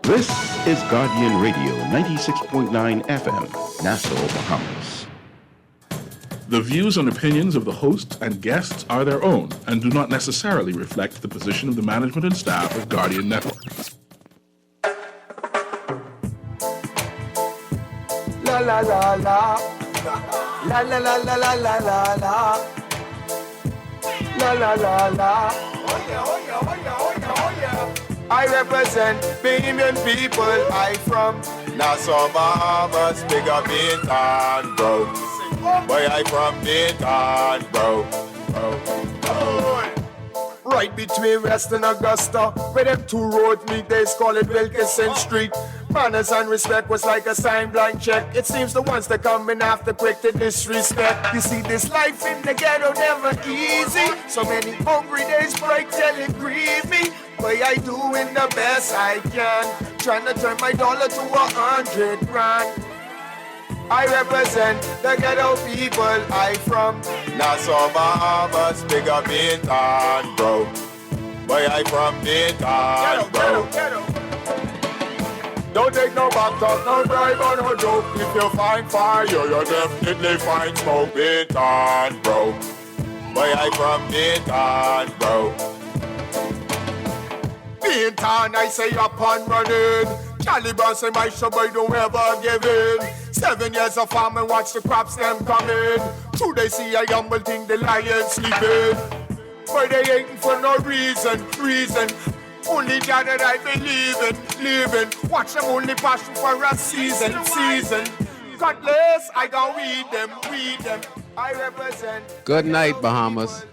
This is Guardian Radio 96.9 FM, Nassau, Bahamas. The views and opinions of the host and guests are their own and do not necessarily reflect the position of the management and staff of Guardian Network. La la la la. La la la la la la la la. La la la la. Oh yeah, oh yeah, oh yeah, oh yeah, oh yeah. I represent Bahamian people. I from Nassau, Bahamas, big up Bintan, bro. Boy, I from Bintan, bro. Right between West and Augusta, where them two roads meet, they call it Wilkinson Street. Manners and respect was like a sign blank check. It seems the ones that come in after quick to disrespect. You see, this life in the ghetto never easy. So many hungry days break till it grieve me. But I doing the best I can, trying to turn my dollar to 100 grand. I represent the ghetto people. I from Nassau, Bahamas, big up Bintan, bro. Boy, I from Bintan, bro. Don't take no back talk, no bribe or no joke. If you find fire, you definitely find smoke. Bintan, bro. Boy, I from Bintan, bro. Bintan, I say up and running. Caliban say my boy don't ever give in. 7 years of farm and watch the crops them coming. True they see a humble thing, the lions sleeping. But they ain't for no reason. Only God that I believe in, living. Watch them only passion for a season. Cutlass, I gon' weed them. I represent. Good night, Bahamas,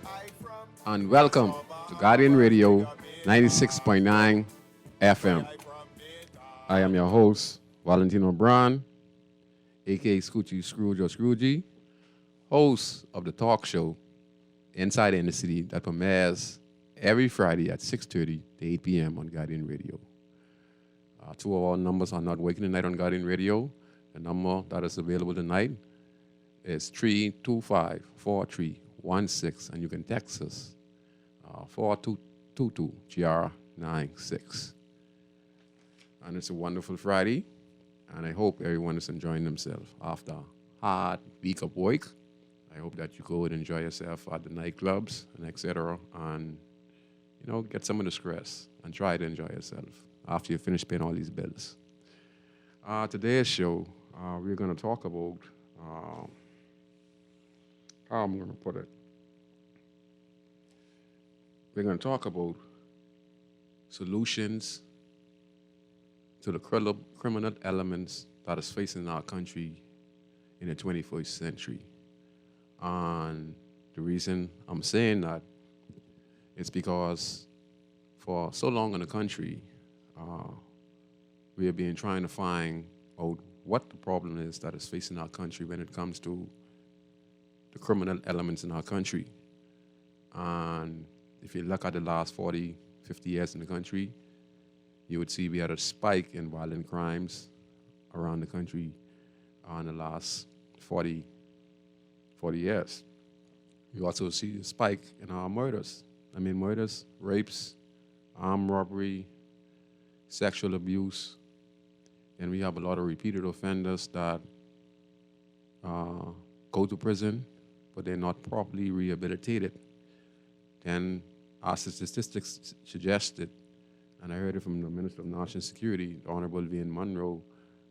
and welcome to Guardian Radio 96.9 FM. I am your host, Valentino Brown, a.k.a. Scoochie Scrooge or Scroogey, host of the talk show Inside the Inner City that premieres every Friday at 6:30 to 8 p.m. on Guardian Radio. Two of our numbers are not working tonight on Guardian Radio. The number that is available tonight is 325-4316, and you can text us 4222 GR96. And it's a wonderful Friday, and I hope everyone is enjoying themselves after a hard week of work. I hope that you go and enjoy yourself at the nightclubs and etc. and get some of the stress and try to enjoy yourself after you finish paying all these bills. Today's show, we're going to talk about how I'm going to put it. We're going to talk about solutions to the criminal elements that is facing our country in the 21st century. And the reason I'm saying that is because for so long in the country, we have been trying to find out what the problem is that is facing our country when it comes to the criminal elements in our country. And if you look at the last 40, 50 years in the country, you would see we had a spike in violent crimes around the country in the last 40 years. You also see a spike in our murders. Murders, rapes, armed robbery, sexual abuse, and we have a lot of repeated offenders that go to prison, but they're not properly rehabilitated. Then our statistics suggested, and I heard it from the Minister of National Security, the Honorable Vian Munro,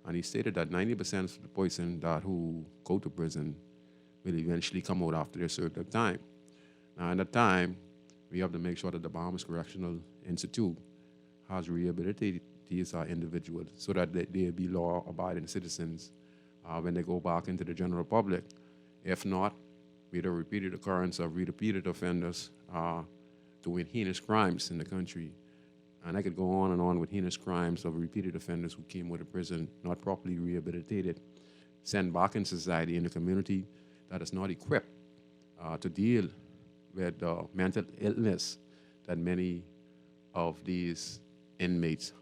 and he stated that 90% of the person who go to prison will eventually come out after they serve their time. Now, at that time, we have to make sure that the Bahamas Correctional Institute has rehabilitated these individuals so that they'll be law-abiding citizens when they go back into the general public. If not, with a repeated occurrence of repeated offenders doing heinous crimes in the country. And I could go on and on with heinous crimes of repeated offenders who came out of prison, not properly rehabilitated, sent back in society, in the community that is not equipped to deal with the mental illness that many of these inmates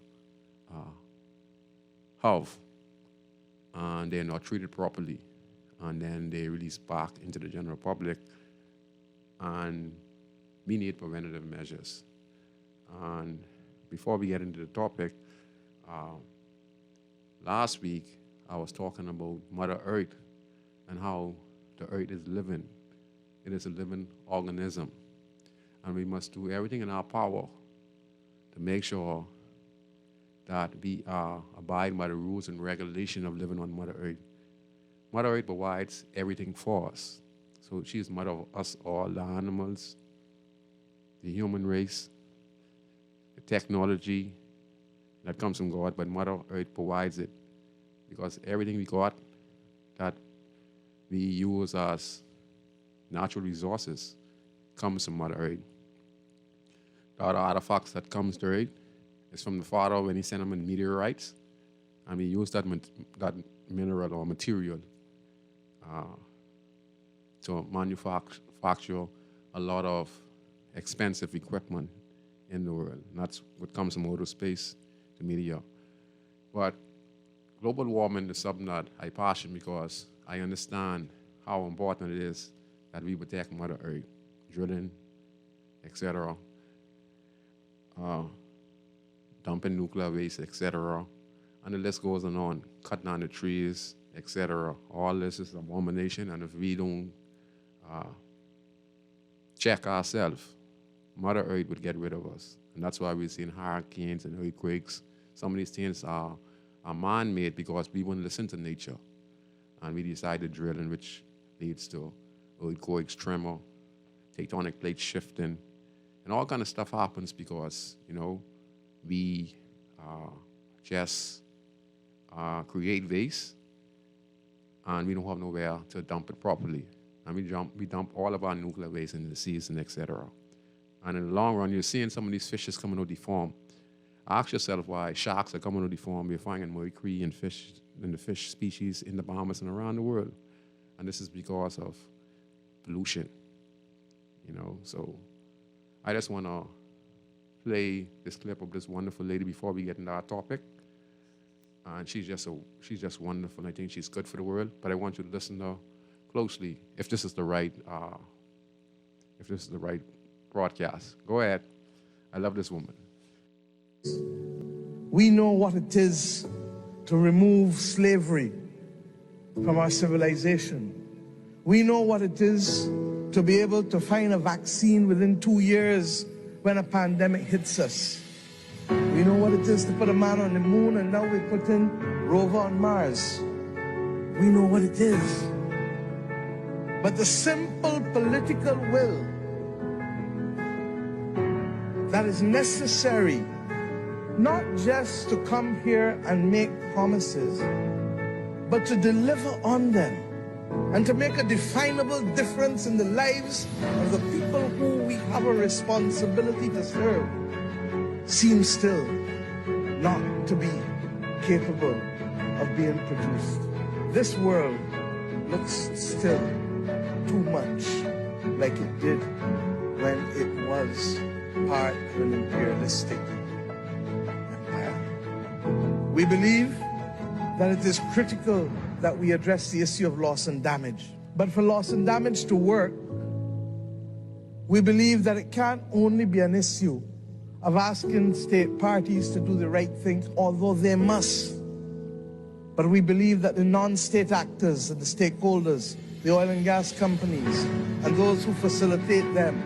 have. And they're not treated properly. And then they release back into the general public. And we need preventative measures. And before we get into the topic, last week I was talking about Mother Earth and how the earth is living. It is a living organism. And we must do everything in our power to make sure that we abide by the rules and regulation of living on Mother Earth. Mother Earth provides everything for us. So she is mother of us all, the animals, the human race, the technology that comes from God, but Mother Earth provides it because everything we got that we use as natural resources comes from Mother Earth. The other artifacts that comes to Earth is from the Father when he sent them in meteorites, and we use that mineral or material to manufacture a lot of expensive equipment in the world. And that's what comes from outer space, the meteor. But global warming is something that I passion because I understand how important it is that we protect Mother Earth, drilling, etc., dumping nuclear waste, etc., and the list goes on, cutting down the trees, etc. All this is an abomination, and if we don't check ourselves, Mother Earth would get rid of us. And that's why we're seeing hurricanes and earthquakes. Some of these things are man-made because we won't listen to nature. And we decide to drill, in which leads to earthquakes, tremor, tectonic plates shifting, and all kind of stuff happens because, we just create waste, and we don't have nowhere to dump it properly. And we dump all of our nuclear waste in the seas and etc. And in the long run, you're seeing some of these fishes coming out deformed. Ask yourself why sharks are coming out deformed. You're finding mercury in the fish species in the Bahamas and around the world. And this is because of pollution. So I just want to play this clip of this wonderful lady before we get into our topic. And she's just wonderful. I think she's good for the world. But I want you to listen to her closely if this is the right broadcast. Go ahead. I love this woman. We know what it is to remove slavery from our civilization. We know what it is to be able to find a vaccine within 2 years when a pandemic hits us. We know what it is to put a man on the moon, and now we put in rover on Mars. We know what it is. But the simple political will that is necessary, not just to come here and make promises, but to deliver on them and to make a definable difference in the lives of the people who we have a responsibility to serve, seems still not to be capable of being produced. This world looks still too much like it did when it was part of an imperialistic empire. We believe that it is critical that we address the issue of loss and damage. But for loss and damage to work, we believe that it can't only be an issue of asking state parties to do the right thing, although they must. But we believe that the non-state actors and the stakeholders, the oil and gas companies, and those who facilitate them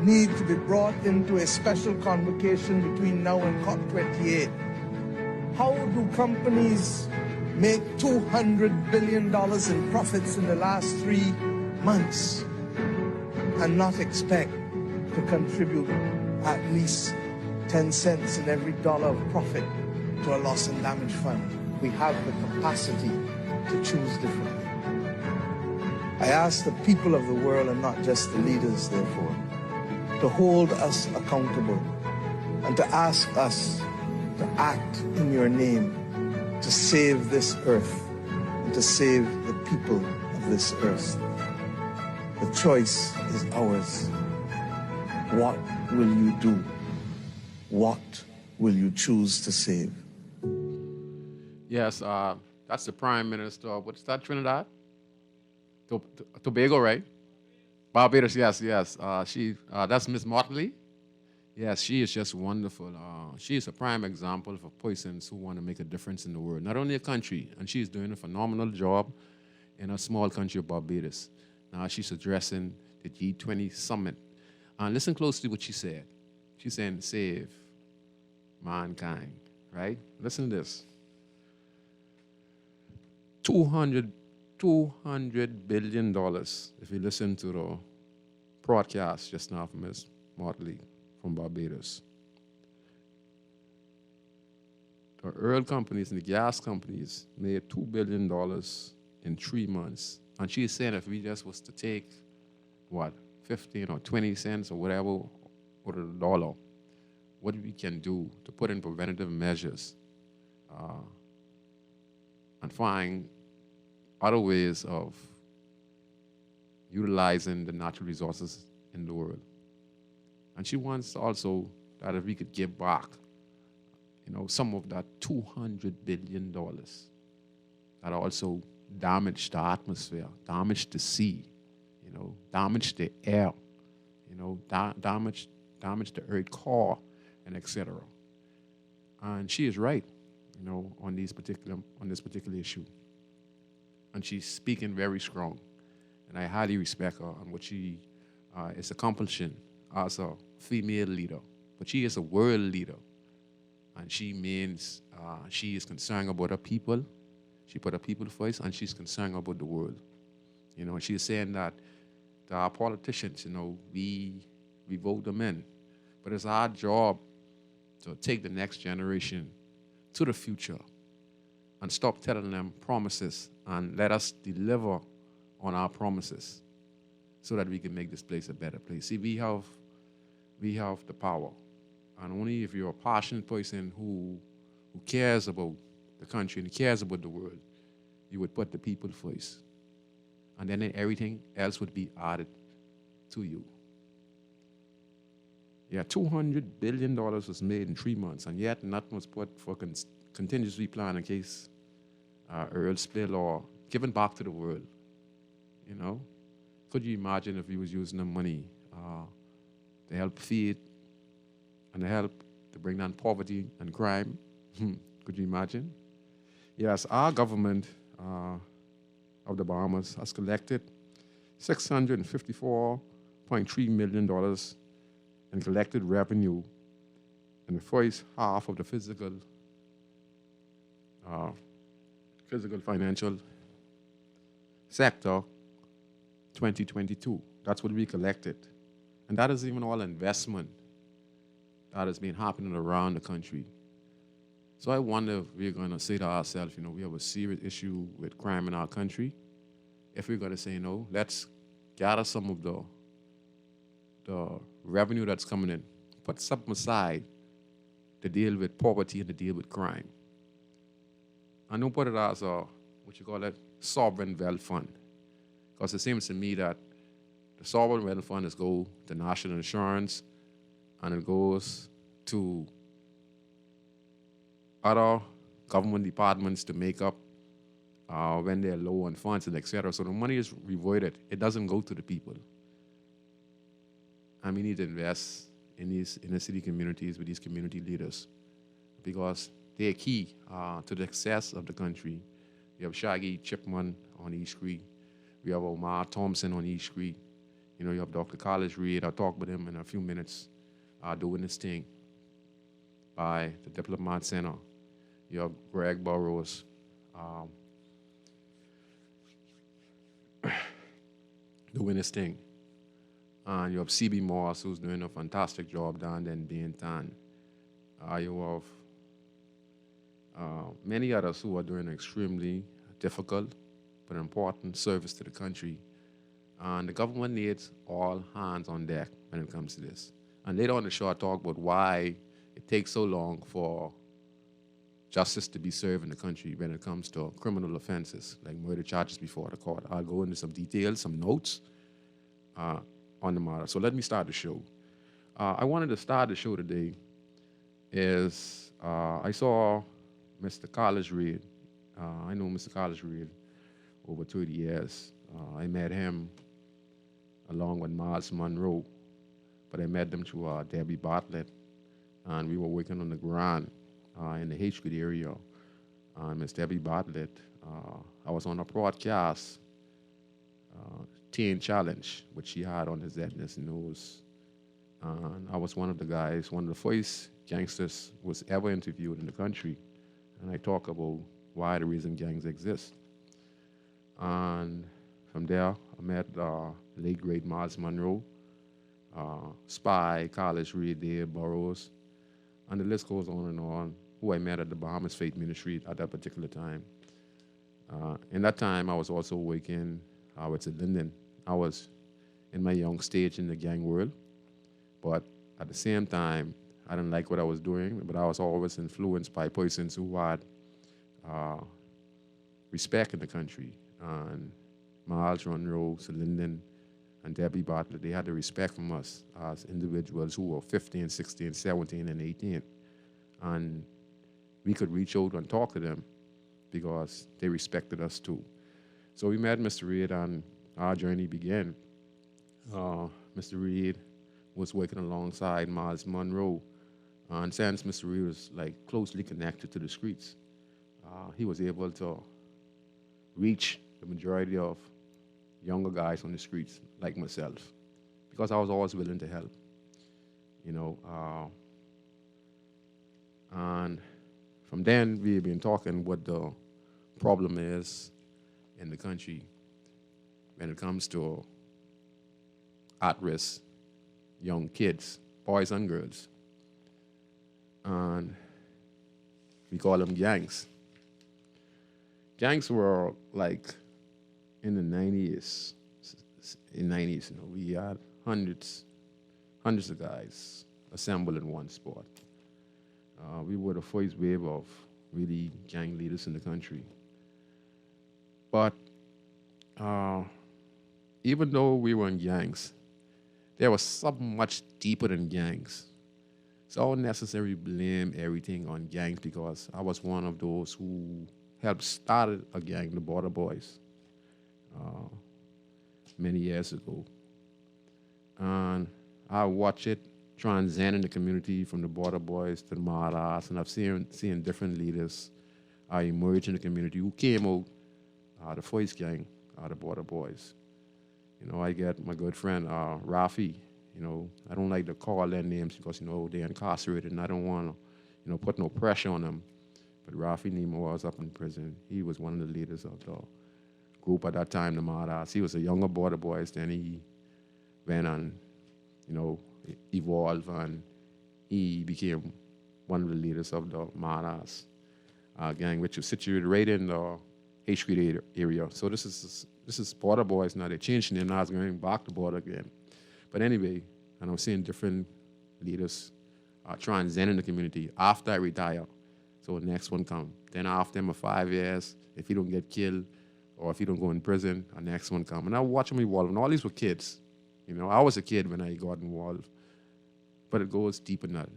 need to be brought into a special convocation between now and COP28. How do companies make $200 billion in profits in the last 3 months and not expect to contribute at least 10 cents in every dollar of profit to a loss and damage fund? We have the capacity to choose differently. I ask the people of the world, and not just the leaders, therefore, to hold us accountable and to ask us to act in your name to save this earth and to save the people of this earth. The choice is ours. What will you do? What will you choose to save? Yes, that's the Prime Minister of, what's that, Trinidad? Tobago, right? Barbados, yes. That's Miss Motley. Yes, she is just wonderful. She is a prime example for persons who want to make a difference in the world, not only a country, and she's doing a phenomenal job in a small country of Barbados. Now she's addressing the G20 summit. And listen closely what she said. She's saying, save mankind, right? Listen to this. $200 billion, if you listen to the broadcast just now from Ms. Motley from Barbados. The oil companies and the gas companies made $2 billion in 3 months. And she's saying if we just was to take, 15 or 20 cents or whatever, or the dollar, what we can do to put in preventative measures and find other ways of utilizing the natural resources in the world. And she wants also that if we could give back, some of that $200 billion that also damaged the atmosphere, damaged the sea, damaged the air, damaged the earth core, and etc. And she is right, on this particular issue. And she's speaking very strong. And I highly respect her on what she is accomplishing as a female leader. But she is a world leader. And she means she is concerned about her people. She put her people first, and she's concerned about the world. She's saying that our politicians, we vote them in. But it's our job to take the next generation to the future and stop telling them promises and let us deliver on our promises so that we can make this place a better place. See, we have the power. And only if you're a passionate person who cares about the country and cares about the world, you would put the people first. And then everything else would be added to you. Yeah, $200 billion was made in 3 months, and yet nothing was put for contingency plan in case oil spill or given back to the world. Could you imagine if we was using the money to help feed and to help to bring down poverty and crime? Could you imagine? Yes, our government of the Bahamas has collected $654.3 million in collected revenue in the first half of the fiscal financial sector 2022. That's what we collected. And that is even all investment that has been happening around the country. So I wonder if we're going to say to ourselves, we have a serious issue with crime in our country. If we're going to say, let's gather some of the revenue that's coming in, put something aside to deal with poverty and to deal with crime. And don't put it as a, sovereign wealth fund. Because it seems to me that the sovereign wealth fund is go to national insurance and it goes to other government departments to make up when they're low on funds and etc. So the money is reverted. It doesn't go to the people. And we need to invest in these inner city communities with these community leaders because they're key to the success of the country. We have Shaggy Chipman on East Street. We have Omar Thompson on East Street. You have Dr. Carlos Reed. I'll talk with him in a few minutes doing this thing by the Diplomat Center. You have Greg Burrows. Doing this thing. And you have C.B. Moss, who's doing a fantastic job down there in Bintan. You have many others who are doing extremely difficult but important service to the country. And the government needs all hands on deck when it comes to this. And later on the show, I talk about why it takes so long for justice to be served in the country when it comes to criminal offenses, like murder charges before the court. I'll go into some details, some notes on the matter. So let me start the show. I wanted to start the show today is I saw Mr. Carlos Reed. I know Mr. Carlos Reed over 30 years. I met him along with Miles Monroe. but I met them through Debbie Bartlett, and we were working on the ground in the H Street area. Miss Debbie Bartlett, I was on a broadcast, Teen Challenge, which she had on the ZNS News. And I was one of the guys, one of the first gangsters was ever interviewed in the country. And I talk about why the reason gangs exist. And from there, I met late great Miles Monroe, Spy, College Reed, Dave Burrows, and the list goes on and on, who I met at the Bahamas Faith Ministry at that particular time. In that time, I was also working with Linden. I was in my young stage in the gang world, but at the same time, I didn't like what I was doing, but I was always influenced by persons who had respect in the country. And Miles Monroe, Linden, and Debbie Bartlett, they had the respect from us as individuals who were 15, 16, 17, and 18. And we could reach out and talk to them because they respected us too. So we met Mr. Reed and our journey began. Mr. Reed was working alongside Miles Monroe. And since Mr. Reed was like closely connected to the streets, he was able to reach the majority of younger guys on the streets like myself, because I was always willing to help, you know. And from then, we've been talking what the problem is in the country when it comes to at-risk young kids, boys and girls. And we call them gangs. Gangs were like in the 90s. In the 90s, you know, we had hundreds of guys assembled in one spot. We were the first wave of really gang leaders in the country. But even though we were in gangs, there was something much deeper than gangs. So I wouldn't necessarily blame everything on gangs, because I was one of those who helped started a gang, the Border Boys, many years ago. And I watched it transcend in the community from the Border Boys to the Maras, and I've seen different leaders emerge in the community who came out the first gang, the Border Boys. You know, I get my good friend Rafi. You know, I don't like to call their names because, you know, they're incarcerated and I don't want to, you know, put no pressure on them. But Rafi Nemo was up in prison. He was one of the leaders of the group at that time, the Maras. He was a younger Border Boys, then he went on, you know, evolve, and he became one of the leaders of the Maras gang, which was situated right in the H Street area. So this is Border Boys now. They changed name now. It's going back to Border again. But anyway, and I'm seeing different leaders transcending the community after I retire. So the next one come. Then after them, 5 years, if he don't get killed or if he don't go in prison, the next one come. And I watch them evolve. And all these were kids. You know, I was a kid when I got involved. But it goes deeper than that.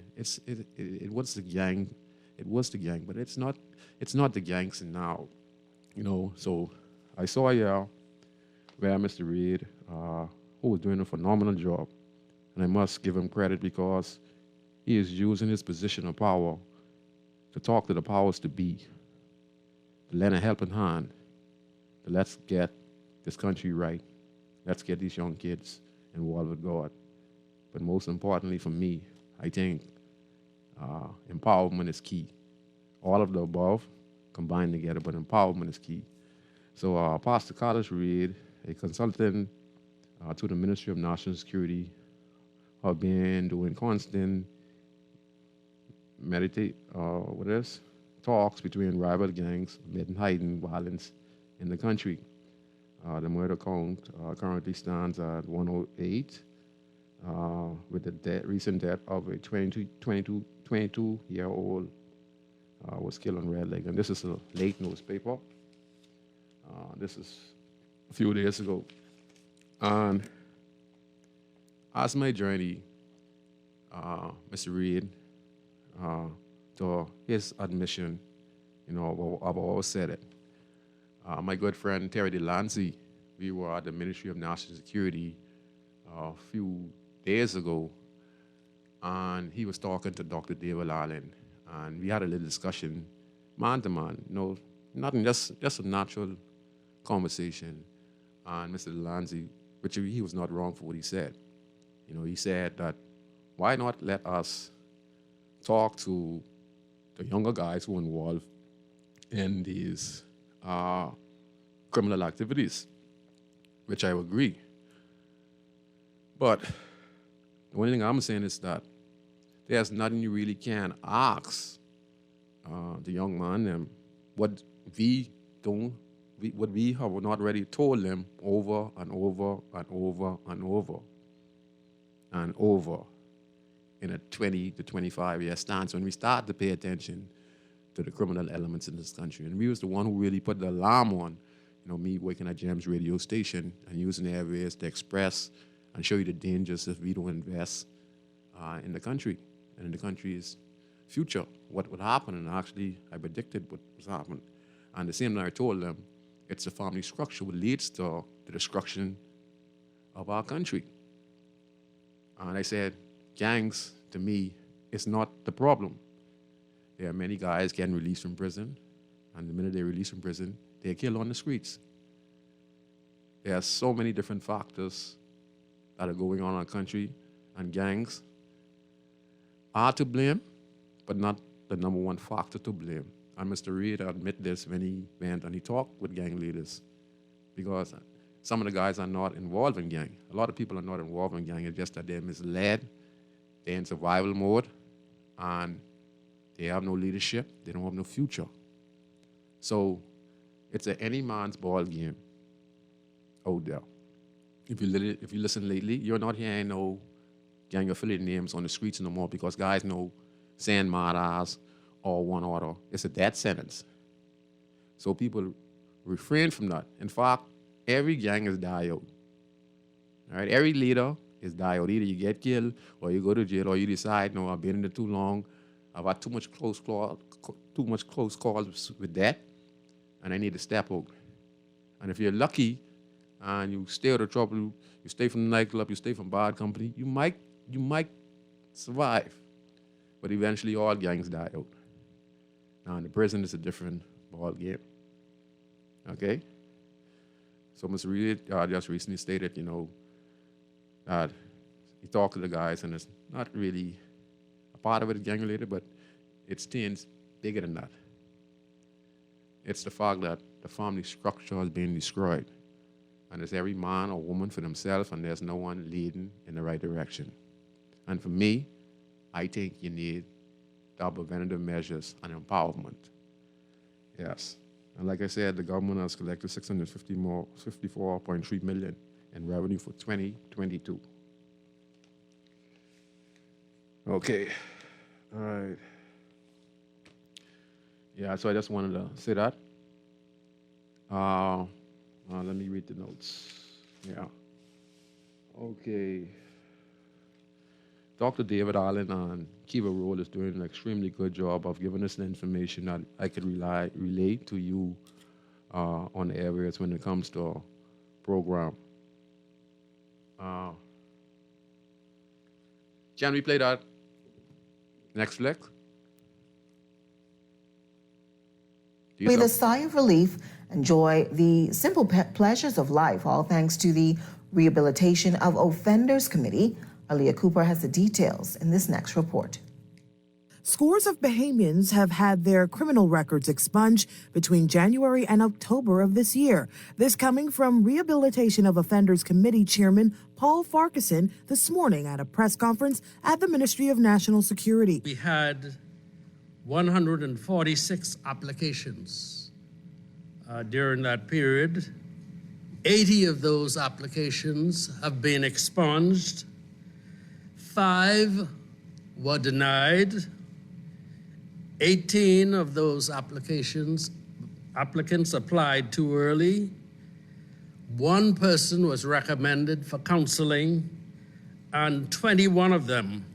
It was the gang. It was the gang, but it's not the gangs now. You know, so I saw here where Mr. Reed, who was doing a phenomenal job, and I must give him credit because he is using his position of power to talk to the powers to be, to lend a helping hand, to let's get this country right. Let's get these young kids involved with God. But most importantly for me, I think empowerment is key. All of the above combined together, but empowerment is key. So Pastor College Reed, a consultant to the Ministry of National Security, have been doing constant talks between rival gangs amid heightened violence in the country. The murder count currently stands at 108, with the recent death of a 22-year-old was killed on Red Lake. And this is a late newspaper. This is a few days ago. And as my journey, Mr. Reed, to his admission, you know, I've always said it. My good friend Terry DeLancey, we were at the Ministry of National Security a few days ago, and he was talking to Dr. David Allen, and we had a little discussion, man to man, nothing, just a natural conversation. And Mr. Delancey, which he was not wrong for what he said. He said that why not let us talk to the younger guys who are involved in these criminal activities, which I agree. But the only thing I'm saying is that there's nothing you really can ask the young man what we have not already told them over and over and over and over and over in a 20 to 25 year stance when we start to pay attention to the criminal elements in this country. And we was the one who really put the alarm on, me working at Gems radio station and using the airways to express and show you the dangers if we don't invest in the country and in the country's future, what would happen. And actually, I predicted what was happening. And the same thing I told them, it's the family structure that leads to the destruction of our country. And I said, gangs, to me, is not the problem. There are many guys getting released from prison, and the minute they're released from prison, they're killed on the streets. There are so many different factors that are going on in our country, and gangs are to blame, but not the number one factor to blame. And Mr. Reid admit this when he went and he talked with gang leaders, because some of the guys are not involved in gang. A lot of people are not involved in gang. It's just that they're misled, they're in survival mode, and they have no leadership, they don't have no future. So it's any man's ball game out there. If you listen lately, you're not hearing no gang affiliate names on the streets no more, because guys know saying martyrs or one order, it's a death sentence. So people refrain from that. In fact, every gang is die out. All right, every leader is die out. Either you get killed, or you go to jail, or you decide, no, I've been in it too long, I've had too much close calls with that, and I need to step out. And if you're lucky and you stay out of trouble, you stay from the nightclub, you stay from bad company, you might survive. But eventually all gangs die out. Now in the prison it's a different ball game. Okay? So Mr. Reid just recently stated, that he talked to the guys, and it's not really a part of it is gang related, but it stands bigger than that. It's the fact that the family structure has been destroyed, and it's every man or woman for themselves, and there's no one leading in the right direction. And for me, I think you need preventative measures and empowerment. Yes. And like I said, the government has collected $654.3 million in revenue for 2022. Okay. All right. Yeah, so I just wanted to say that. Let me read the notes. Yeah. Okay. Dr. David Allen and Kiva Roll is doing an extremely good job of giving us the information that I could relate to you on the areas when it comes to our program. Can we play that next flick? With a sigh of relief, enjoy the simple pleasures of life, all thanks to the Rehabilitation of Offenders Committee. Aaliyah Cooper has the details in this next report. Scores of Bahamians have had their criminal records expunged between January and October of this year. This coming from Rehabilitation of Offenders Committee Chairman Paul Farquharson this morning at a press conference at the Ministry of National Security. We had 146 applications during that period. 80 of those applications have been expunged. 5 were denied. 18 of those applicants applied too early. 1 person was recommended for counseling, and 21 of them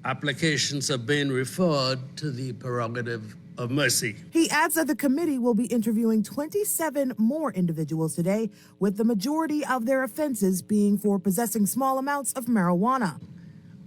applications have been referred to the prerogative of mercy. He adds that the committee will be interviewing 27 more individuals today, with the majority of their offenses being for possessing small amounts of marijuana.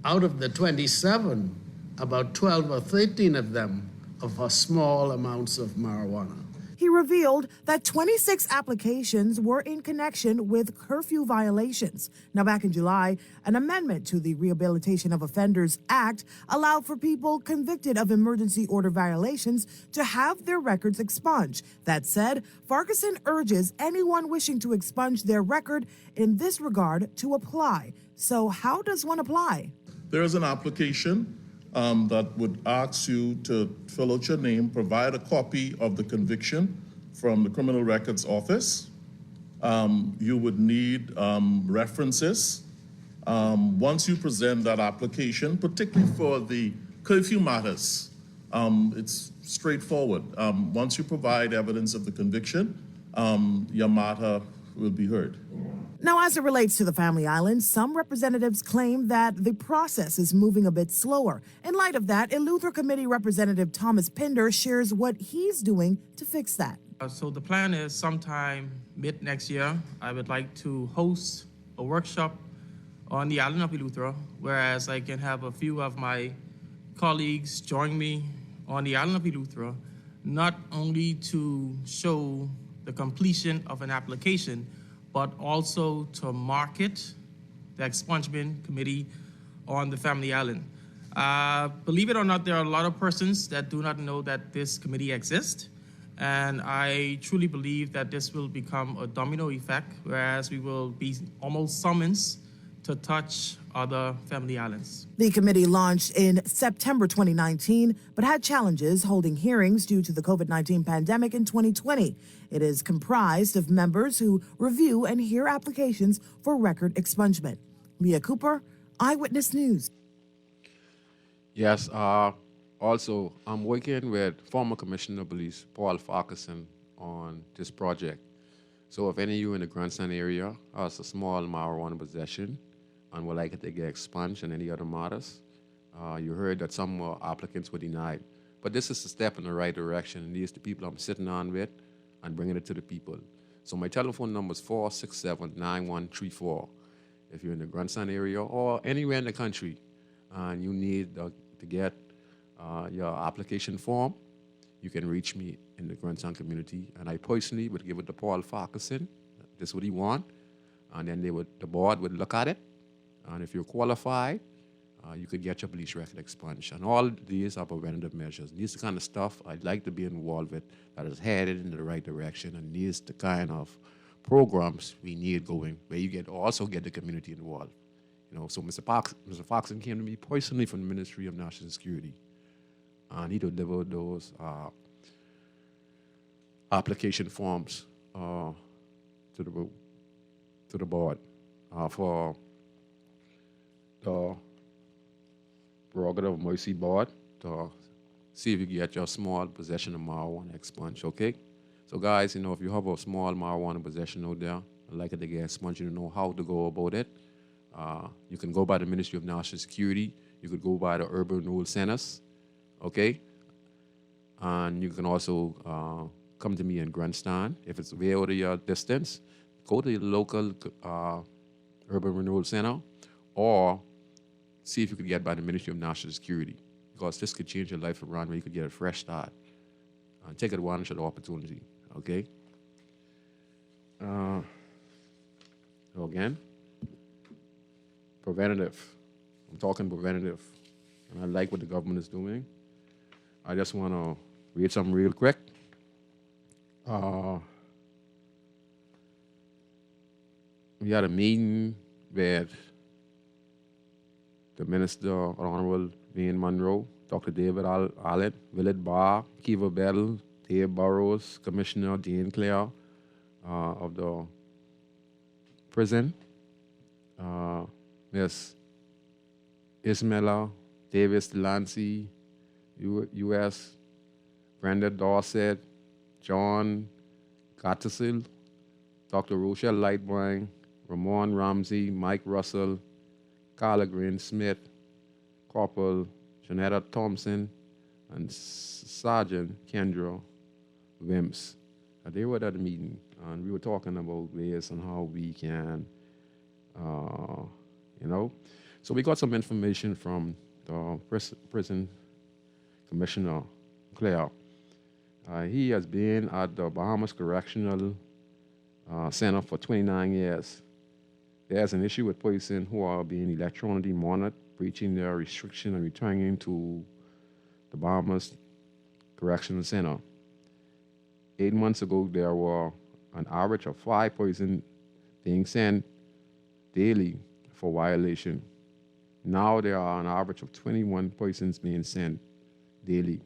Out of the 27, about 12 or 13 of them are for small amounts of marijuana. He revealed that 26 applications were in connection with curfew violations. Now, back in July, an amendment to the Rehabilitation of Offenders Act allowed for people convicted of emergency order violations to have their records expunged. That said, Farquharson urges anyone wishing to expunge their record in this regard to apply. So how does one apply? There is an application that would ask you to fill out your name, provide a copy of the conviction from the Criminal Records Office. You would need references. Once you present that application, particularly for the curfew matters, it's straightforward. Once you provide evidence of the conviction, your matter will be heard. Now, as it relates to the Family Island, some representatives claim that the process is moving a bit slower. In light of that, Eleuthera Committee Representative Thomas Pinder shares what he's doing to fix that. So the plan is sometime mid next year, I would like to host a workshop on the island of Eleuthera, whereas I can have a few of my colleagues join me on the island of Eleuthera, not only to show the completion of an application, but also to market the expungement committee on the Family Island. Believe it or not, there are a lot of persons that do not know that this committee exists, and I truly believe that this will become a domino effect, whereas we will be almost summoned to touch other family islands. The committee launched in September 2019, but had challenges holding hearings due to the COVID-19 pandemic in 2020. It is comprised of members who review and hear applications for record expungement. Leah Cooper, Eyewitness News. Yes, also, I'm working with former Commissioner of Police, Paul Farquharson, on this project. So if any of you in the Grandstand area has a small marijuana possession and would like it to get expunged and any other matters, you heard that some applicants were denied. But this is a step in the right direction, and these are the people I'm sitting on with and bringing it to the people. So my telephone number is 467-9134. If you're in the Grandstand area or anywhere in the country and you need to get your application form, you can reach me in the Grandstand community, and I personally would give it to Paul Farquharson. This is what he wants, and then the board would look at it, and if you're qualified, you could get your police record expunged. And all these are preventative measures. These are the kind of stuff I'd like to be involved with that is headed in the right direction, and these are the kind of programs we need going, where you also get the community involved. So Mr. Farquharson came to me personally from the Ministry of National Security, and he delivered those application forms to the board for the Prerogative of Mercy Board to see if you get your small possession of marijuana expunged, okay? So guys, if you have a small marijuana possession out there, I'd like it to get expunged, you know how to go about it. You can go by the Ministry of National Security. You could go by the Urban Renewal Centers, okay? And you can also come to me in Grandstand. If it's way out of your distance, go to your local Urban Renewal Center or see if you could get by the Ministry of National Security, because this could change your life around where you could get a fresh start. Take advantage of the opportunity, okay? So again, preventative. I'm talking preventative. And I like what the government is doing. I just want to read something real quick. We had a meeting with the Minister, Honorable Wayne Monroe, Dr. David Allen, Willard Barr, Kiva Bell, Dave Burrows, Commissioner Jane Clare of the prison, Ms. Ismaila Davis Delancey, U.S., Brenda Dorset, John Gattesil, Dr. Rochelle Lightbourne, Ramon Ramsey, Mike Russell, Carla Green Smith, Corporal Janetta Thompson, and Sergeant Kendra Wims. They were at the meeting, and we were talking about ways and how we can, So we got some information from the prison commissioner, Claire. He has been at the Bahamas Correctional Center for 29 years. There's an issue with persons who are being electronically monitored, breaching their restriction and returning to the Bahamas Correctional Center. 8 months ago, there were an average of 5 persons being sent daily for violation. Now there are an average of 21 persons being sent daily.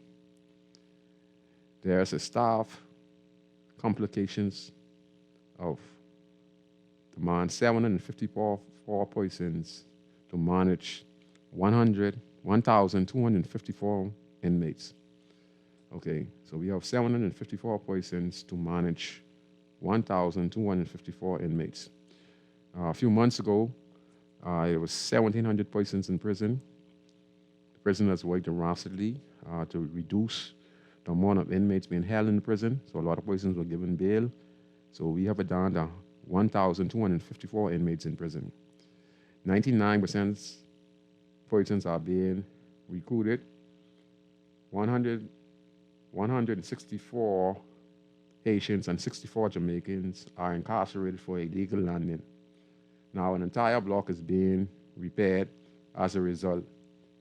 There's a staff complications of demand 754 persons to manage 1,254 inmates. Okay, so we have 754 persons to manage 1,254 inmates. A few months ago, it was 1,700 persons in prison. The prison has worked drastically to reduce the amount of inmates being held in the prison, so a lot of persons were given bail. So we have it down to 1,254 inmates in prison. 99% persons are being recruited. 164 Haitians and 64 Jamaicans are incarcerated for illegal landing. Now, an entire block is being repaired as a result.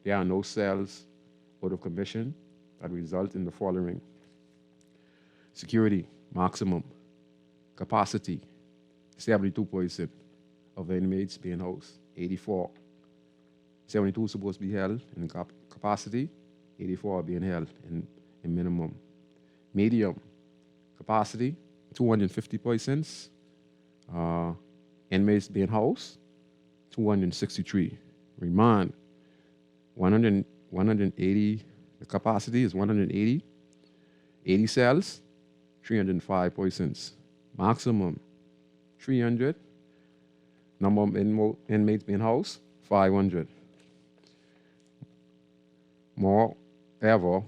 There are no cells out of commission that result in the following: security, maximum, capacity, 72% of inmates being housed, 84. 72 is supposed to be held in capacity, 84 are being held in minimum. Medium, capacity, 250 persons. Inmates being housed, 263. Remand, 180. The capacity is 180. 80 cells, 305 persons. Maximum, 300. Number of inmates being housed, 500. Moreover,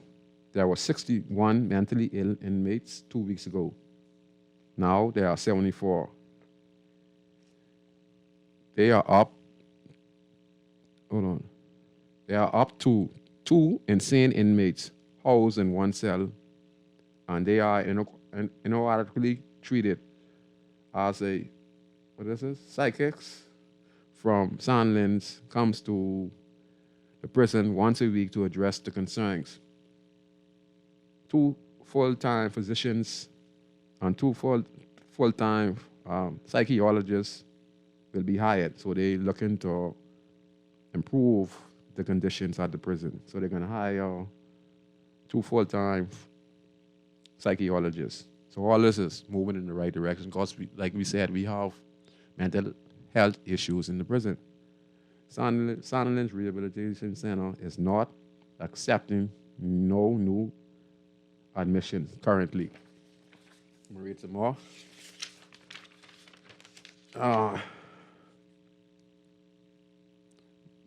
there were 61 mentally ill inmates 2 weeks ago. Now there are 74. They are up to 2 insane inmates housed in one cell, and they are inadequately treated as psychics from Sandlands comes to the prison once a week to address the concerns. 2 full-time physicians and 2 full-time psychologists will be hired. So they're looking to improve the conditions at the prison. So they're going to hire 2 full-time psychologists. So all this is moving in the right direction because, like we said, we have mental health issues in the prison. Sandlands Rehabilitation Center is not accepting no new admissions currently. I'm going to read some more.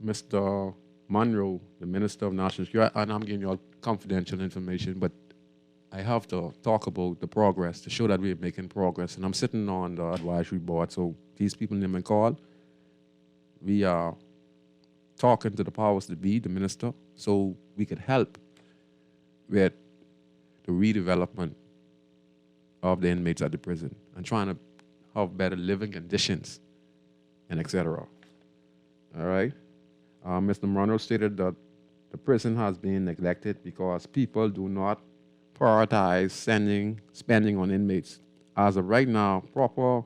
Mr. Monroe, the Minister of National Security, and I'm giving you all confidential information, but I have to talk about the progress to show that we're making progress. And I'm sitting on the advisory board, so these people name and call. We are talking to the powers that be, the minister, so we could help with the redevelopment of the inmates at the prison and trying to have better living conditions and etc. All right? Mr. Monroe stated that the prison has been neglected because people do not prioritize spending on inmates. As of right now, proper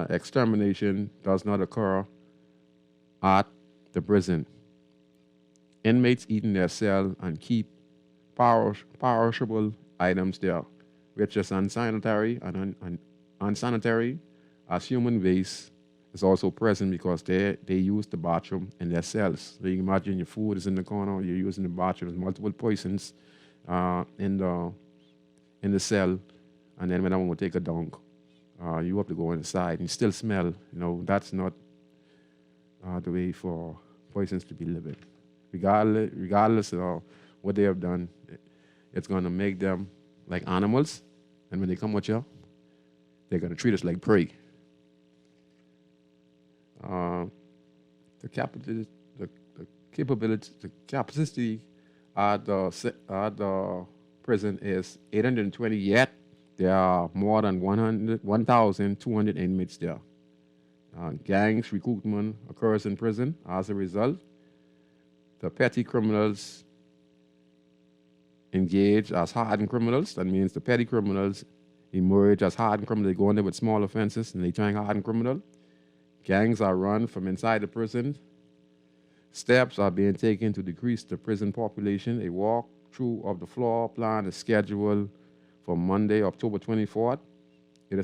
extermination does not occur at the prison. Inmates eat in their cell and keep perishable items there, which is unsanitary and unsanitary, as human waste is also present because they use the bathroom in their cells. So you can imagine your food is in the corner, you're using the bathroom, there's multiple poisons in the cell, and then when I want to take a dunk, you have to go inside and still smell. That's not the way for poisons to be living. Regardless of what they have done, it's going to make them like animals, and when they come with you, they're going to treat us like prey. the capacity at the prison is 820, yet there are more than 1,200 inmates there. Gangs recruitment occurs in prison. As a result, the petty criminals engage as hardened criminals. That means the petty criminals emerge as hardened criminals. They go in there with small offenses and they turn hardened criminal. Gangs are run from inside the prison. Steps are being taken to decrease the prison population. A walkthrough of the floor plan is scheduled for Monday, October 24th. It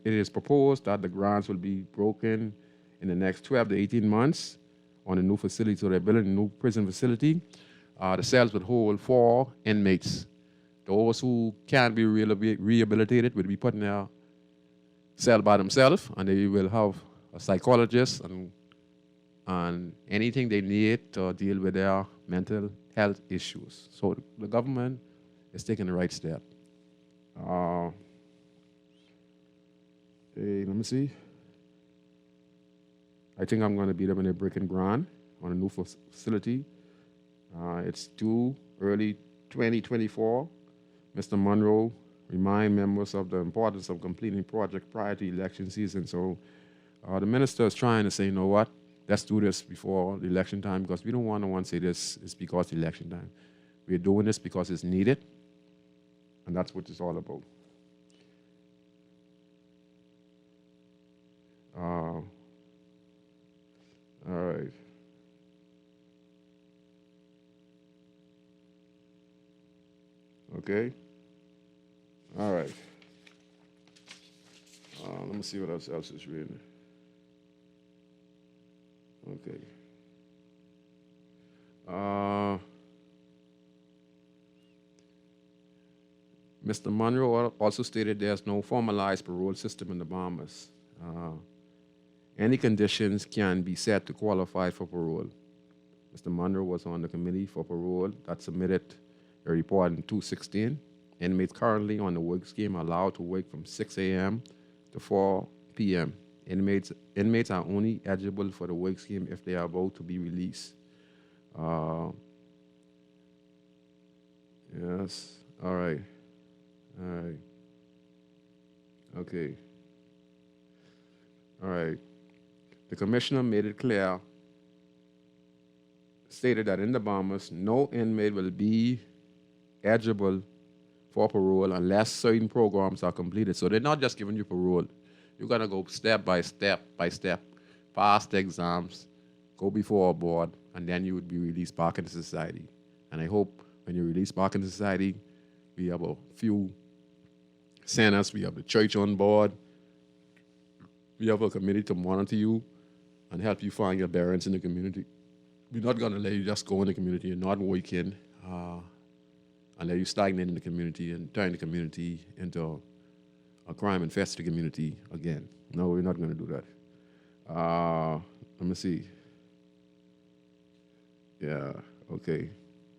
is proposed that the grants will be broken in the next 12 to 18 months on a new facility. So they're building a new prison facility. The cells would hold 4 inmates. Those who can't be rehabilitated will be put in a cell by themselves, and they will have a psychologist and anything they need to deal with their mental health issues. So the government is taking the right step. Let me see. I think I'm going to beat them in a brick and grant on a new facility. It's due early 2024. Mr. Monroe remind members of the importance of completing project prior to election season. So the minister is trying to say, you know what, let's do this before the election time, because we don't want no one to say this is because the election time. We're doing this because it's needed, and that's what it's all about. All right. Okay. All right. Let me see what else is reading. Okay. Mr. Monroe also stated there's no formalized parole system in the Bahamas. Any conditions can be set to qualify for parole. Mr. Monroe was on the committee for parole that submitted a report in 2016. Inmates currently on the work scheme are allowed to work from 6 a.m. to 4 p.m. Inmates are only eligible for the work scheme if they are about to be released. Yes, all right. Okay. All right. The commissioner made it clear, stated that in the Bahamas, no inmate will be eligible for parole unless certain programs are completed. So they're not just giving you parole. You're going to go step by step, pass the exams, go before a board, and then you would be released back into society. And I hope when you're released back into society, we have a few centers, we have the church on board, we have a committee to monitor you and help you find your bearings in the community. We're not going to let you just go in the community and not working and let you stagnate in the community and turn the community into a crime-infested community again. No, we're not going to do that. Let me see. Yeah, okay.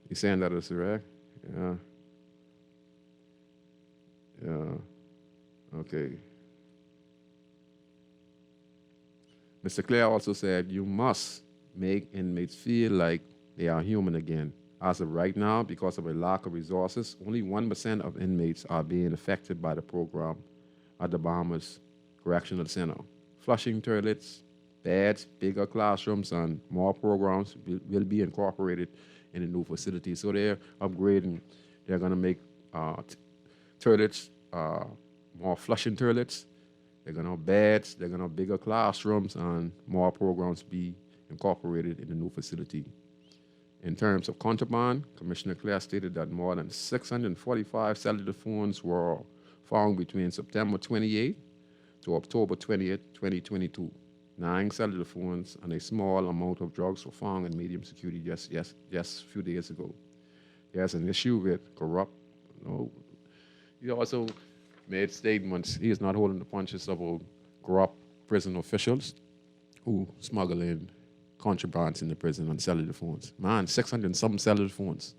You saying that is correct? Yeah. Yeah. Okay. Mr. Clare also said, you must make inmates feel like they are human again. As of right now, because of a lack of resources, only 1% of inmates are being affected by the program at the Bahamas Correctional Center. Flushing toilets, beds, bigger classrooms, and more programs will be incorporated in the new facility. So they're upgrading. They're going to make toilets, more flushing toilets. They're going to have beds, they're going to have bigger classrooms, and more programs be incorporated in the new facility. In terms of contraband, Commissioner Clare stated that more than 645 cellular phones were found between September 28 to October 20th, 2022. 9 cellular phones and a small amount of drugs were found in medium security just a few days ago. There's an issue with corrupt. He also made statements. He is not holding the punches of corrupt prison officials who smuggle in contrabands in the prison on cellular phones. Man, 600 and some cellular phones.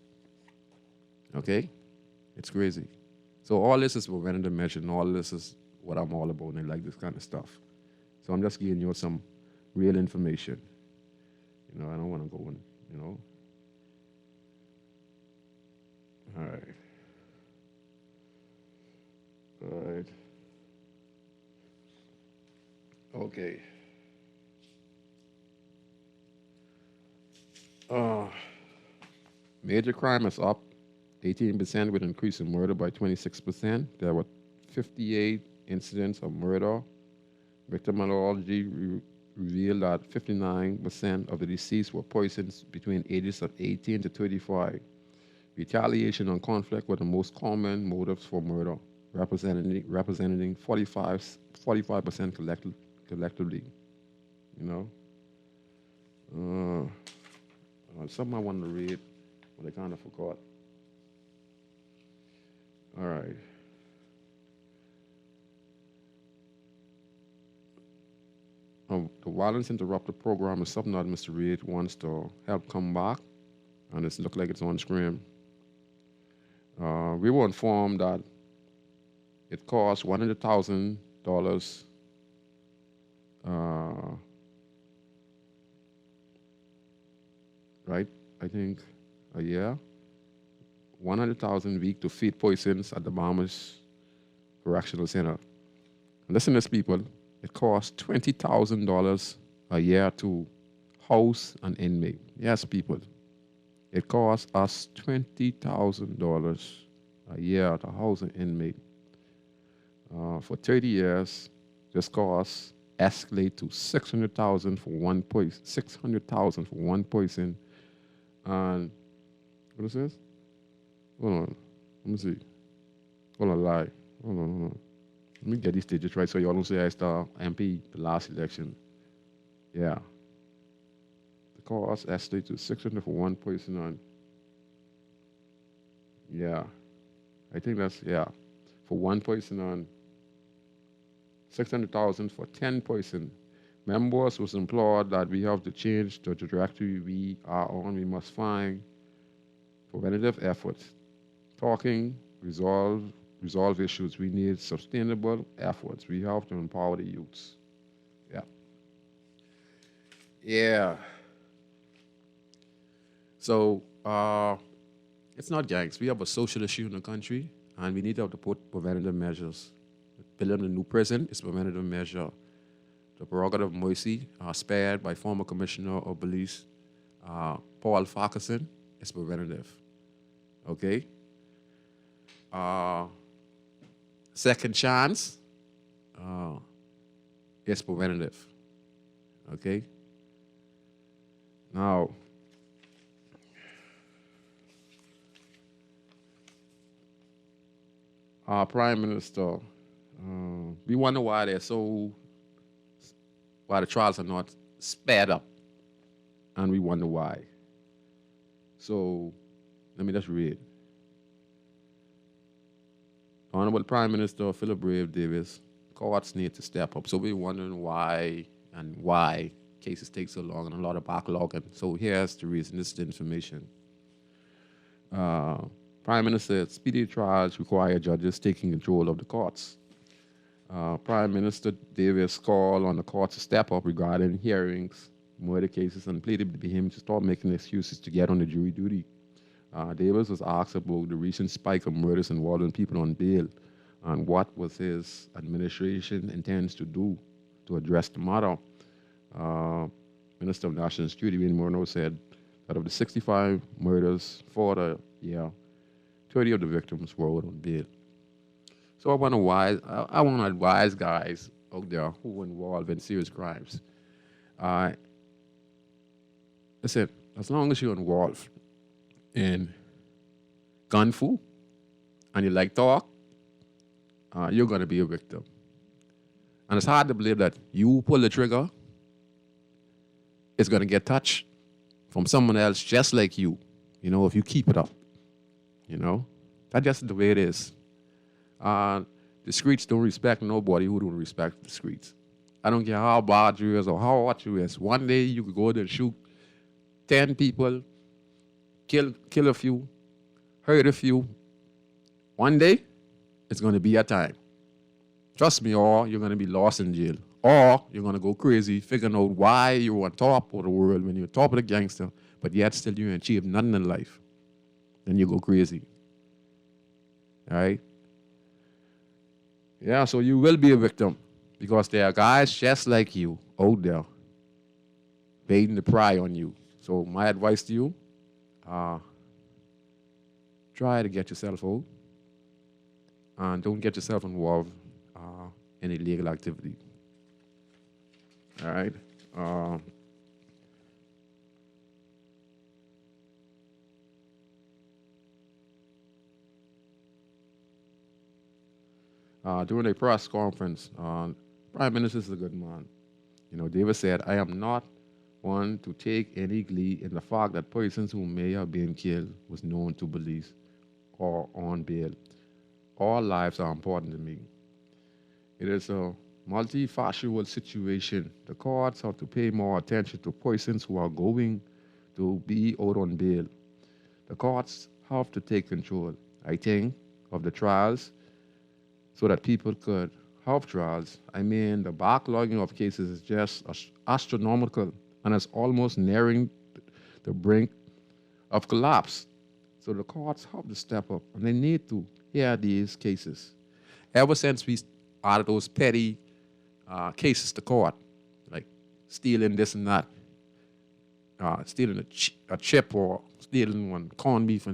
Okay? It's crazy. So all this is preventative measure, and all this is what I'm all about, and I like this kind of stuff. So I'm just giving you some real information. I don't want to go in, All right. Okay. Major crime is up 18% with increase in murder by 26%. There were 58 incidents of murder. Victimology revealed that 59% of the deceased were persons between ages of 18 to 35. Retaliation and conflict were the most common motives for murder, representing 45% collectively. Something I wanted to read, but I kind of forgot. All right. The Violence Interrupter program is something that Mr. Reid wants to help come back, and it looks like it's on screen. We were informed that it costs $100,000 right? I think a year. $100,000 a week to feed persons at the Bahamas Correctional Center. Listen to this, people. It costs $20,000 a year to house an inmate. Yes, people. It costs us $20,000 a year to house an inmate. For 30 years, this cost escalate to $600,000 for one person. $600,000 for one person. And what is this? Hold on. Let me see. Hold on, lie. Hold on. Let me get these digits right so y'all don't say I star MP the last election. Yeah. The cost escalated to $600 for one person on. Yeah. I think that's, for one person on. $600,000 for 10 person. Members was implored that we have to change the trajectory we are on. We must find preventative efforts. Talking, resolve issues. We need sustainable efforts. We have to empower the youths. Yeah. So it's not gangs. We have a social issue in the country, and we need to put preventative measures. Building a new prison is a preventative measure. The prerogative of mercy, spared by former Commissioner of Police Paul Farquharson, is preventative. Okay? Second chance is preventative. Okay? Now, our Prime Minister, we wonder why why the trials are not sped up, and we wonder why. So, let me just read. Honorable Prime Minister Philip Brave Davis, courts need to step up. So we're wondering why cases take so long and a lot of backlog. And so here's the reason, this is the information. Prime Minister said speedy trials require judges taking control of the courts. Prime Minister Davis called on the courts to step up regarding hearings, murder cases, and pleaded with him to stop making excuses to get on the jury duty. Davis was asked about the recent spike of murders involving people on bail and what was his administration intends to do to address the matter. Minister of National Security, Wayne Morneau, said that of the 65 murders for the year, 30 of the victims were out on bail. So I want to advise guys out there who are involved in serious crimes. Listen, as long as you're involved in gun fu and you like talk, you're going to be a victim. And it's hard to believe that you pull the trigger, it's going to get touched from someone else just like you, if you keep it up. That's just the way it is. The streets don't respect nobody who don't respect the streets. I don't care how bad you is or how hot you is. One day you could go there and shoot 10 people, kill a few, hurt a few. One day, it's going to be your time. Trust me, or you're going to be lost in jail. Or you're going to go crazy figuring out why you're on top of the world when you're top of the gangster, but yet still you ain't achieved nothing in life. Then you go crazy. All right? Yeah, so you will be a victim because there are guys just like you out there waiting to pry on you. So my advice to you, try to get yourself out and don't get yourself involved in illegal activity. All right? During a press conference, Prime Minister is a good man. You know, David said, I am not one to take any glee in the fact that persons who may have been killed was known to police or on bail. All lives are important to me. It is a multifaceted situation. The courts have to pay more attention to persons who are going to be out on bail. The courts have to take control, I think, of the trials so that people could have trials. I mean, the backlogging of cases is just astronomical and it's almost nearing the brink of collapse. So the courts have to step up and they need to hear these cases. Ever since we added those petty cases to court, like stealing this and that, stealing a chip or stealing one corned beef,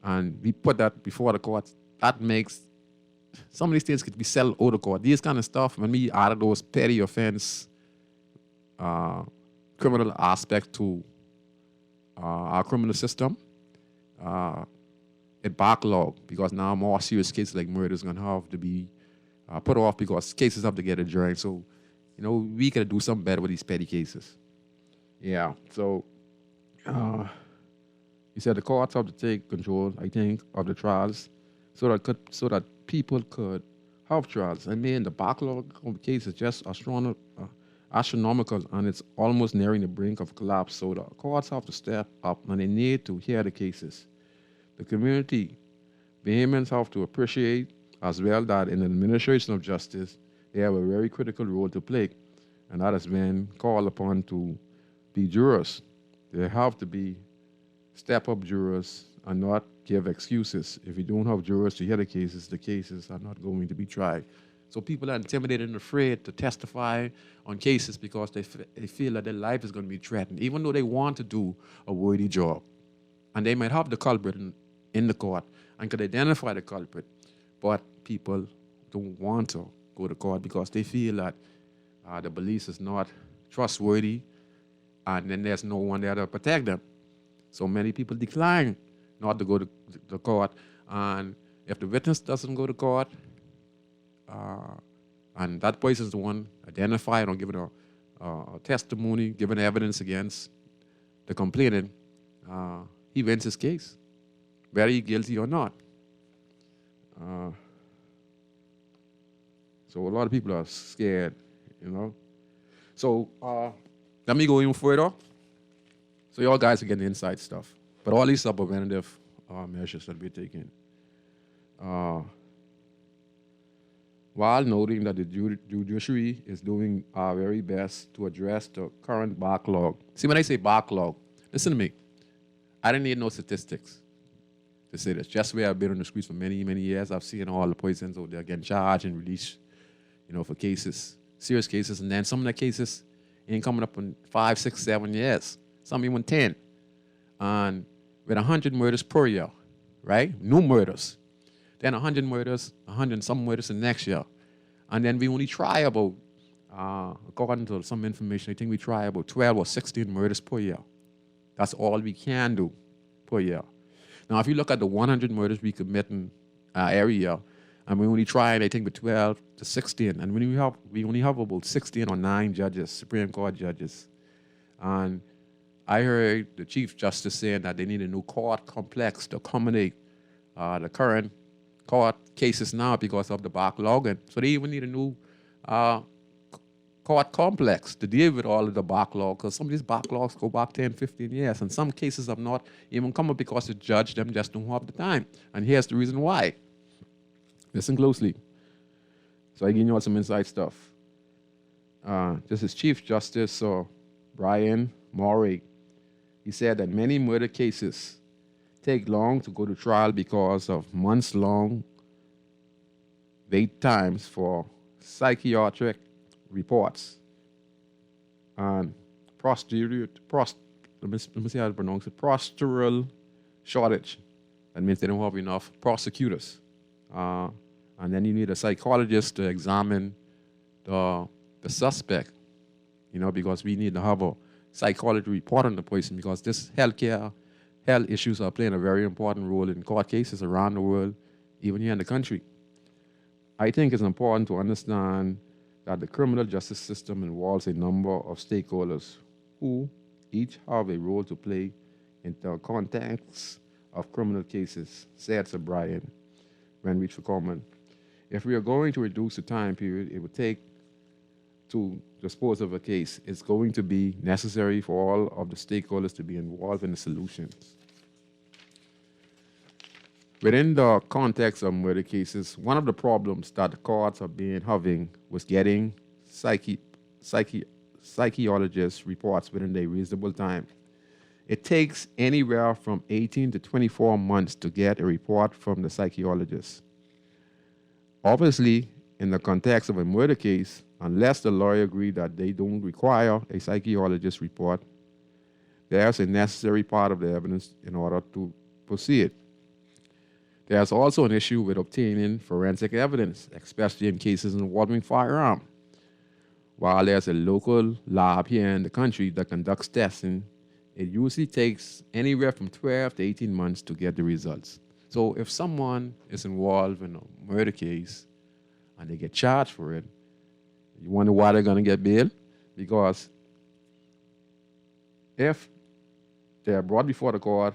and we put that before the courts, that makes some of these things could be settled out of court. These kind of stuff, when we added those petty offense criminal aspect to our criminal system, it backlogged because now more serious cases like murder is going to have to be put off because cases have to get adjourned. So, you know, we could do something better with these petty cases. Yeah, so he said the courts have to take control, I think, of the trials so that people could have trials. I mean, the backlog of cases is just astronomical, and it's almost nearing the brink of collapse. So the courts have to step up, and they need to hear the cases. The community, Bahamians have to appreciate as well that in the administration of justice, they have a very critical role to play, and that has been called upon to be jurors. They have to be step-up jurors and not give excuses. If you don't have jurors to hear the cases are not going to be tried. So people are intimidated and afraid to testify on cases because they feel that their life is going to be threatened, even though they want to do a worthy job. And they might have the culprit in the court and could identify the culprit, but people don't want to go to court because they feel that the police is not trustworthy and then there's no one there to protect them. So many people decline not to go to the court, and if the witness doesn't go to court, and that person is the one identified or given a testimony, given evidence against the complainant, he wins his case, whether he's guilty or not. So a lot of people are scared, you know. So let me go even further. So y'all guys are getting inside stuff. But all these are preventative measures that we're taking. While noting that the judiciary is doing our very best to address the current backlog. See, when I say backlog, listen to me. I didn't need no statistics to say this. Just where I've been on the streets for many, many years, I've seen all the persons out there getting charged and released, you know, for cases, serious cases. And then some of the cases ain't coming up in 5, 6, 7 years. Some even 10. And with 100 murders per year, right? New murders. Then 100 murders, 100 and some murders the next year. And then we only try about, according to some information, I think we try about 12 or 16 murders per year. That's all we can do per year. Now, if you look at the 100 murders we commit in every year, and we only try, I think, with 12 to 16, and we only have about 16 or 9 judges, Supreme Court judges. And I heard the Chief Justice saying that they need a new court complex to accommodate the current court cases now because of the backlog. And so they even need a new court complex to deal with all of the backlog, because some of these backlogs go back 10, 15 years. And some cases have not even come up because the judge them just don't have the time. And here's the reason why. Listen closely. So I give you all some inside stuff. this is Chief Justice Brian Murray. He said that many murder cases take long to go to trial because of months-long wait times for psychiatric reports and let me see how to pronounce it, procedural shortage. That means they don't have enough prosecutors. And then you need a psychologist to examine the suspect, because we need to have a psychology report on the person, because this health issues are playing a very important role in court cases around the world, even here in the country. I think it's important to understand that the criminal justice system involves a number of stakeholders who each have a role to play in the context of criminal cases, said Sir Brian when reached for comment. If we are going to reduce the time period it would take to dispose of a case, it's going to be necessary for all of the stakeholders to be involved in the solutions. Within the context of murder cases, one of the problems that the courts have been having was getting psychologist reports within a reasonable time. It takes anywhere from 18 to 24 months to get a report from the psychologist. Obviously, in the context of a murder case, unless the lawyer agrees that they don't require a psychologist report, there's a necessary part of the evidence in order to proceed. There's also an issue with obtaining forensic evidence, especially in cases involving firearm. While there's a local lab here in the country that conducts testing, it usually takes anywhere from 12 to 18 months to get the results. So if someone is involved in a murder case and they get charged for it, you wonder why they're going to get bail? Because if they're brought before the court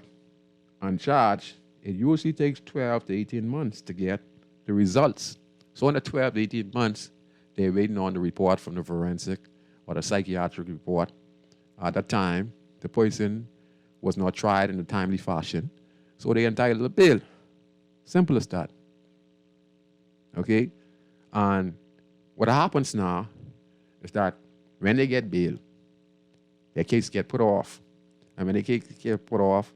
and charged, it usually takes 12 to 18 months to get the results. So in the 12 to 18 months, they're waiting on the report from the forensic or the psychiatric report. At that time, the person was not tried in a timely fashion, so they're entitled to bail. Simple as that. Okay? And what happens now is that when they get bail, their case get put off. And when their case get put off,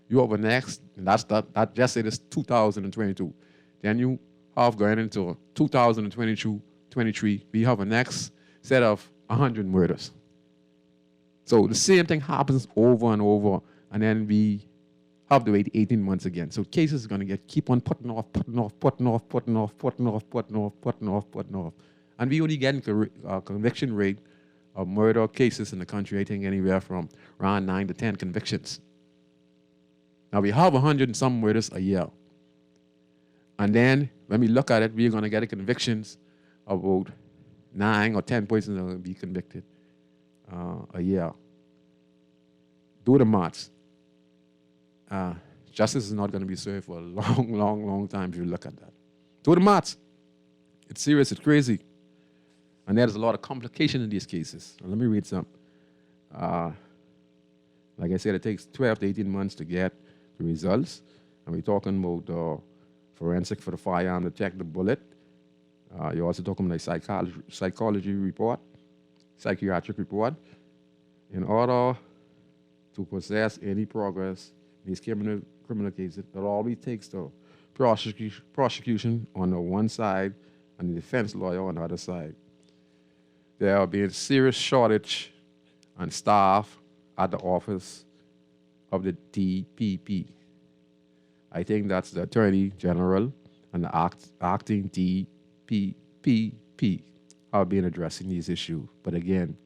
you have a next, and that just say this 2022. Then you have going into 2022, 23, we have a next set of 100 murders. So the same thing happens over and over, and then we have to wait 18 months again. So cases are going to keep on putting off. And we only get a conviction rate of murder cases in the country, I think anywhere from around 9 to 10 convictions. Now we have 100 and some murders a year. And then when we look at it, we're going to get convictions of about 9 or 10 persons that will be convicted a year. Do the maths. Justice is not going to be served for a long time if you look at that. Do the maths. It's serious, it's crazy. And there's a lot of complication in these cases. Now, let me read some. Like I said, it takes 12 to 18 months to get the results. And we're talking about forensic for the firearm to check the bullet. You're also talking about a psychology report, psychiatric report. In order to possess any progress in these criminal cases, it always takes the prosecution on the one side and the defense lawyer on the other side. There have been serious shortage on staff at the office of the DPP. I think that's the Attorney General and the acting DPP have been addressing these issues. But again,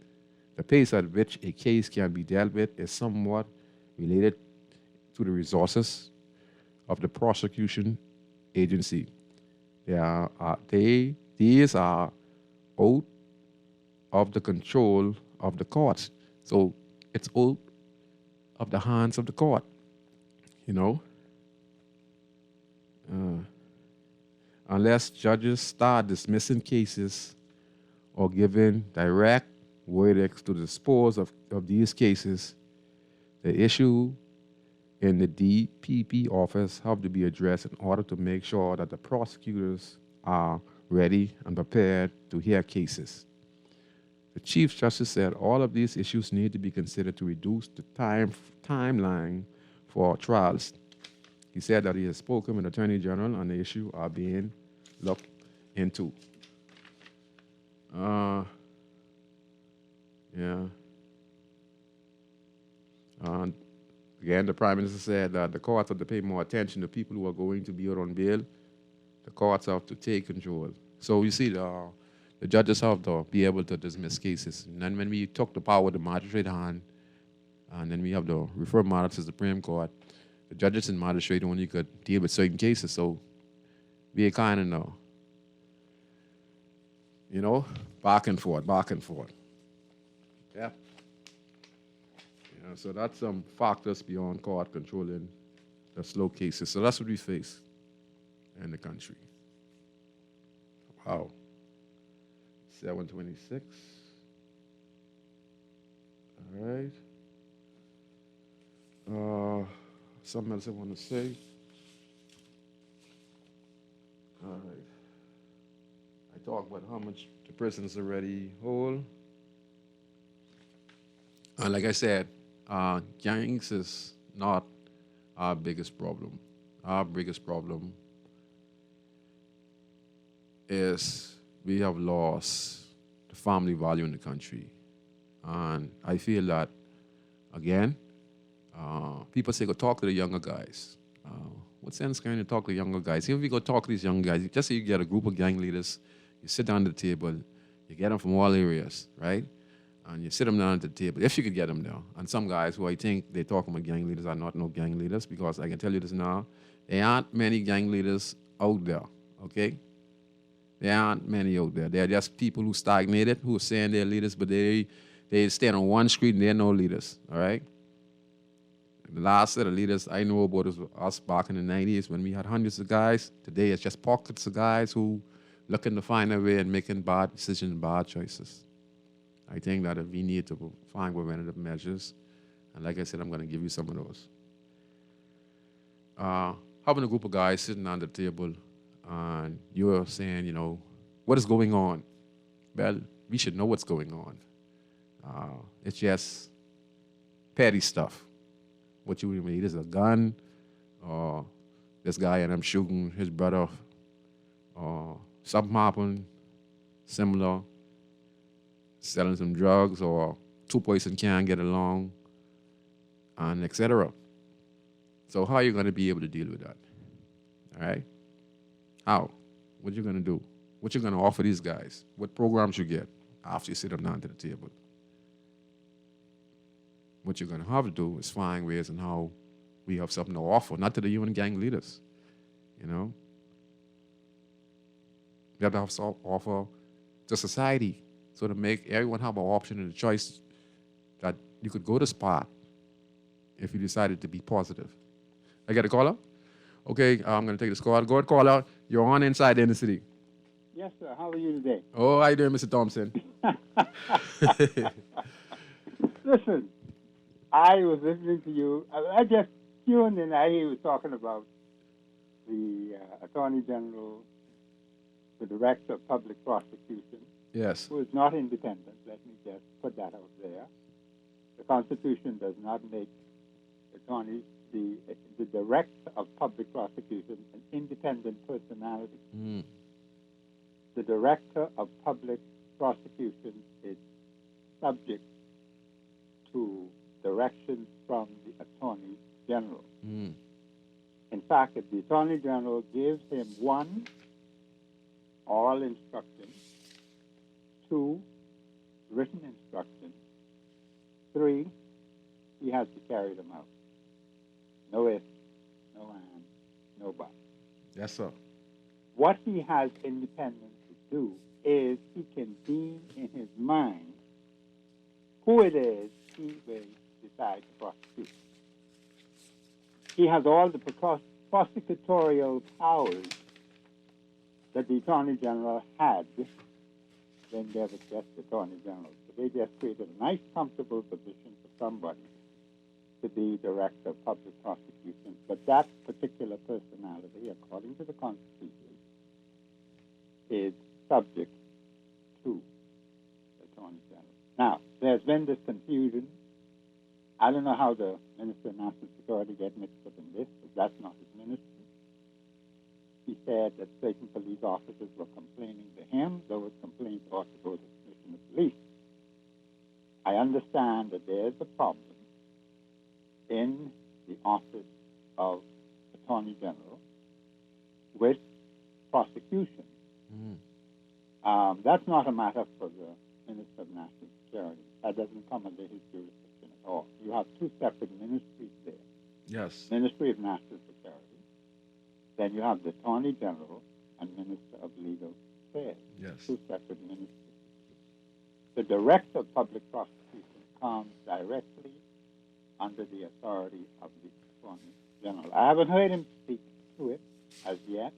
the pace at which a case can be dealt with is somewhat related to the resources of the prosecution agency. These are out of the control of the courts. So it's out of the hands of the court, Unless judges start dismissing cases or giving direct verdicts to dispose of these cases, the issue in the DPP office have to be addressed in order to make sure that the prosecutors are ready and prepared to hear cases. The Chief Justice said all of these issues need to be considered to reduce the timeline for trials. He said that he has spoken with the Attorney General and the issue are being looked into. Yeah. Again, the Prime Minister said that the courts have to pay more attention to people who are going to be out on bail. The courts have to take control. So you see, the judges have to be able to dismiss cases. And then when we took the power of the magistrate hand, and then we have the refer matter to the Supreme Court, the judges and magistrate only could deal with certain cases. So we kind of know, back and forth. Yeah. So that's some factors beyond court controlling the slow cases. So that's what we face in the country. Wow. 7:26. All right. Something else I want to say. All right. I talked about how much the prisons already hold. Like I said, gangs is not our biggest problem. Our biggest problem is we have lost the family value in the country. And I feel that, again, people say go talk to the younger guys. What sense can you talk to younger guys? If we go talk to these young guys, just say you get a group of gang leaders, you sit down at the table, you get them from all areas, right? And you sit them down at the table, if you could get them there. And some guys who I think they're talking about gang leaders are not no gang leaders, because I can tell you this now, there aren't many gang leaders out there, okay? There aren't many out there. They're just people who stagnated, who are saying they're leaders, but they stand on one street and they're no leaders, all right? The last set of leaders I know about was us back in the 90s when we had hundreds of guys. Today it's just pockets of guys who looking to find a way and making bad decisions, bad choices. I think that we need to find preventative measures. And like I said, I'm going to give you some of those. Having a group of guys sitting on the table and you're saying, what is going on? Well, we should know what's going on. It's just petty stuff. What you need is a gun, or this guy and I'm shooting his brother, or something happened similar, selling some drugs, or two persons can't get along, and etc. So how are you going to be able to deal with that? All right? How? What are you going to do? What you going to offer these guys? What programs you get after you sit them down to the table? What you're going to have to do is find ways on how we have something to offer, not to the UN gang leaders, We have to have some offer to society, so to make everyone have an option and a choice that you could go to spot if you decided to be positive. I get a caller? Okay, I'm going to take this call. Go ahead, caller. You're on Inside the Inner City. Yes, sir. How are you today? Oh, how you doing, Mr. Thompson? Listen, I was listening to you. I just tuned in. I hear you talking about the Attorney General, the Director of Public Prosecution. Yes. Who is not independent. Let me just put that out there. The Constitution does not make the Director of Public Prosecution an independent personality. Mm. The Director of Public Prosecution is subject to directions from the Attorney General. Mm. In fact, if the Attorney General gives him 1, oral instructions, 2, written instructions, 3, he has to carry them out. No ifs, no ands, no buts. Yes, sir. What he has independence to do is he can deem in his mind who it is he will decide to prosecute. He has all the prosecutorial powers that the Attorney General had when they were just Attorney General. So they just created a nice, comfortable position for somebody to be Director of Public Prosecution. But that particular personality, according to the Constitution, is subject to the Attorney General. Now, there's been this confusion. I don't know how the Minister of National Security get mixed up in this, but that's not his ministry. He said that certain police officers were complaining to him. Those complaints ought to go to the Commissioner of Police. I understand that there's a problem in the Office of Attorney General with prosecution. That's not a matter for the Minister of National Security. That doesn't come under his jurisdiction at all. You have two separate ministries there. Yes. Ministry of National Security. Then you have the Attorney General and Minister of Legal Affairs. Yes. Two separate ministries. The Director of Public Prosecution comes directly under the authority of the Attorney General. I haven't heard him speak to it as yet.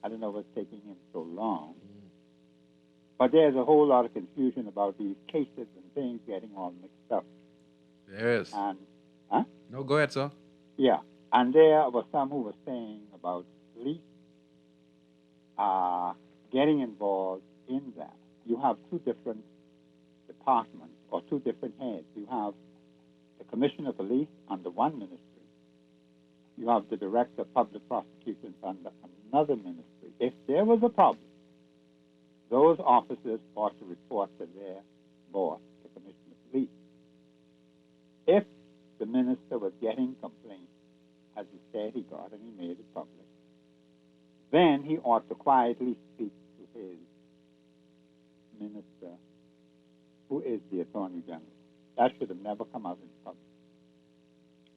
I don't know what's taking him so long. But there's a whole lot of confusion about these cases and things getting all mixed up. There is. And, No, go ahead, sir. yeah. And there were some who were saying about police getting involved in that. You have two different departments or two different heads. You have the Commissioner of Police under one ministry. You have the Director of Public Prosecutions under another ministry. If there was a problem, those officers ought to report to their boss, the Commissioner of Police. If the minister was getting complaints, as he said he got, and he made it public, then he ought to quietly speak to his minister, who is the Attorney General. That should have never come out in public.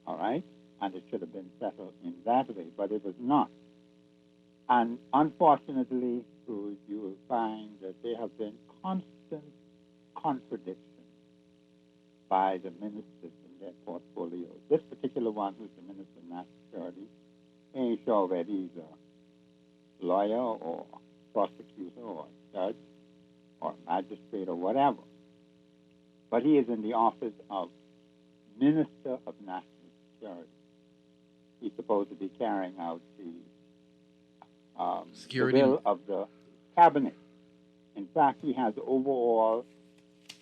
All right? And it should have been settled in that way, but it was not. And unfortunately, you will find that there have been constant contradictions by the ministers in their portfolios. This particular one, who's the Minister of National Security, ain't sure whether he's a lawyer or prosecutor or judge or magistrate or whatever. But he is in the office of Minister of National Security. He's supposed to be carrying out the will of the cabinet. In fact, he has overall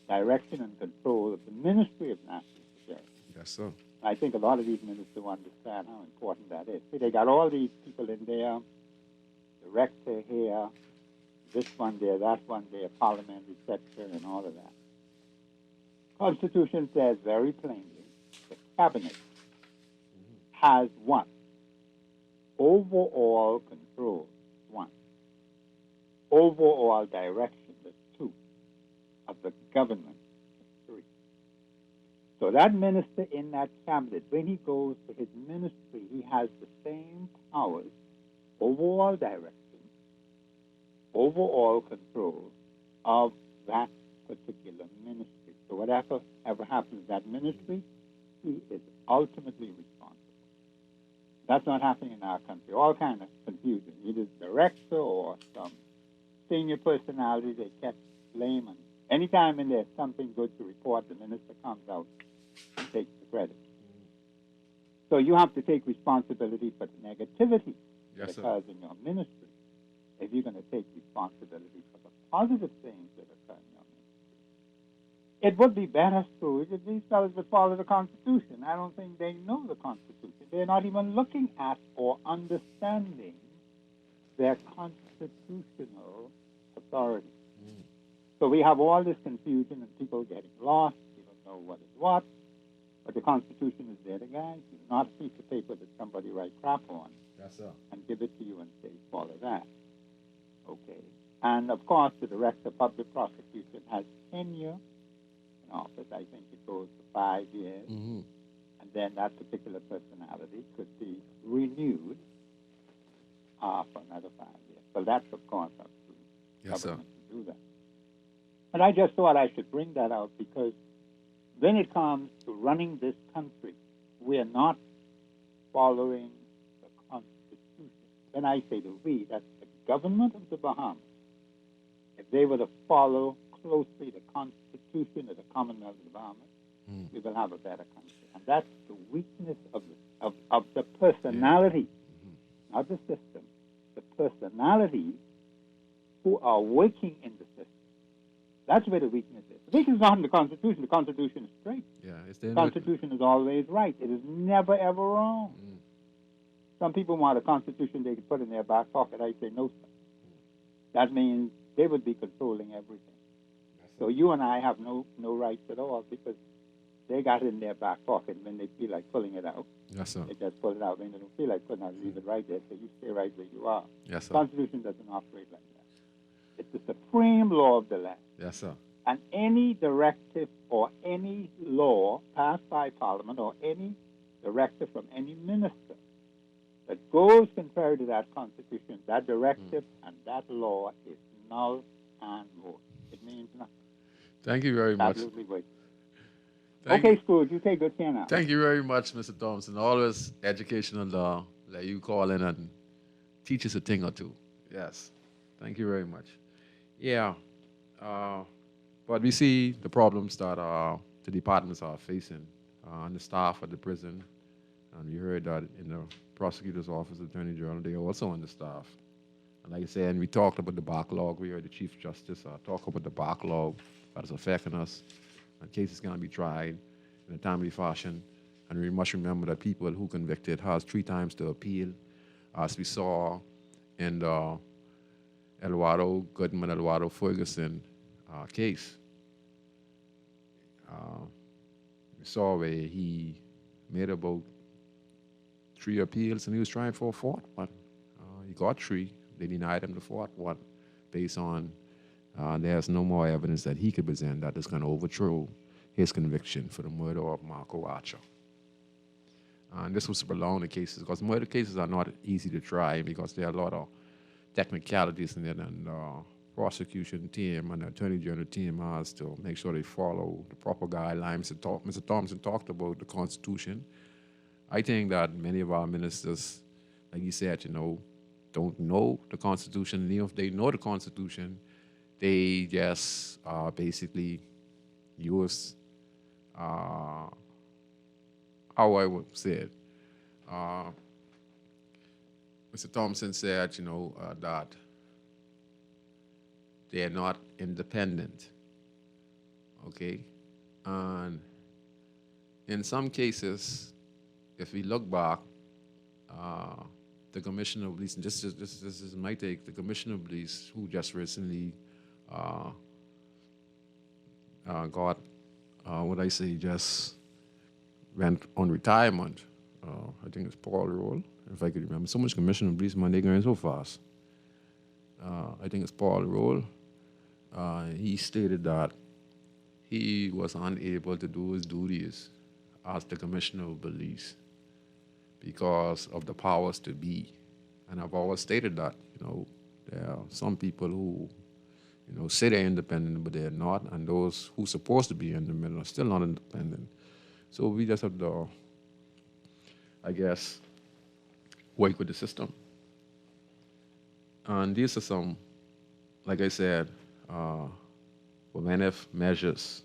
direction and control of the Ministry of National Security. Yes, sir. I think a lot of these ministers understand how important that is. See, they got all these people in there, director here, this one there, that one there, parliamentary secretary, and all of that. Constitution says very plainly, the cabinet has one. Overall control, one. Overall direction, that's two. Of the government, three. So that minister in that cabinet, when he goes to his ministry, he has the same powers, overall direction, overall control of that particular ministry. So whatever ever happens in that ministry, he is ultimately responsible. That's not happening in our country. All kind of confusion. Either director or some senior personality, they kept layman. Anytime when there's something good to report, the minister comes out and takes the credit. So you have to take responsibility for the negativity that occurs in your ministry if you're going to take responsibility for the positive things that occur in your ministry. It would be better, Scrooge, if these fellows would follow the Constitution. I don't think they know the Constitution. They're not even looking at or understanding their constitutional authority. So we have all this confusion and people getting lost. You don't know what is what. But the Constitution is there to guide you, not a piece of paper that somebody writes crap on and give it to you and say, follow that. Okay. And, of course, the Director of Public Prosecution has tenure in office. I think it goes for 5 years. And then that particular personality could be renewed for another 5 years. So that's, of course, up to government to do that. And I just thought I should bring that out because when it comes to running this country, we are not following the Constitution. When I say the we, that's the government of the Bahamas. If they were to follow closely the Constitution of the Commonwealth of the Bahamas, we will have a better country. And that's the weakness of the personality, not the system, the personalities who are working in the system. That's where the weakness is. The weakness is not in the Constitution. The Constitution is straight. Yeah, it's The Constitution is always right. It is never, ever wrong. Some people want a Constitution they could put in their back pocket. I say no, sir. That means they would be controlling everything. So you and I have no rights at all because they got it in their back pocket. When they feel like pulling it out, Yes, sir. they just pull it out. When they don't feel like putting it out, leave it right there. So you stay right where you are. Yes, sir. The Constitution doesn't operate like that. It's the supreme law of the land. Yes, sir. And any directive or any law passed by Parliament or any directive from any minister that goes contrary to that Constitution, that directive and that law is null and void. It means nothing. Thank you very much. Absolutely void. Thank Okay, Scrooge, you take good care now. Thank you very much, Mr. Thompson. Always educational law that you call in and teach us a thing or two. Yes. Thank you very much. Yeah. But we see the problems that the departments are facing and the staff at the prison. And we heard that in the prosecutor's office, Attorney General, they are also understaffed. And like I said, and we talked about the backlog. We heard the Chief Justice talk about the backlog that is affecting us. And cases can be tried in a timely fashion. And we must remember that people who convicted has 3 times to appeal, as we saw in the Goodman Ferguson case. We saw where he made about 3 appeals and he was trying for a 4th one. He got 3. They denied him the 4th one based on there's no more evidence that he could present that is going to overthrow his conviction for the murder of Marco Archer. And this was to prolong the cases because murder cases are not easy to try because there are a lot of technicalities in it, and the prosecution team and the Attorney General team has to make sure they follow the proper guidelines. Mr. Thompson talked about the Constitution. I think that many of our ministers, like you said, don't know the Constitution. And even if they know the Constitution, they just basically use, how I would say it. Mr. Thompson said, that they are not independent, okay? And in some cases, if we look back, the Commissioner of Police, and this is my take, the Commissioner of Police, who just recently got, just went on retirement. I think it's Paul Roll, if I could remember. So much Commissioner of Police, man, they're going so fast. I think it's Paul Roll. He stated that he was unable to do his duties as the Commissioner of Police because of the powers to be. And I've always stated that, there are some people who, say they're independent, but they're not, and those who are supposed to be independent are still not independent. So we just have to, I guess, work with the system. And these are some, like I said, preventive measures.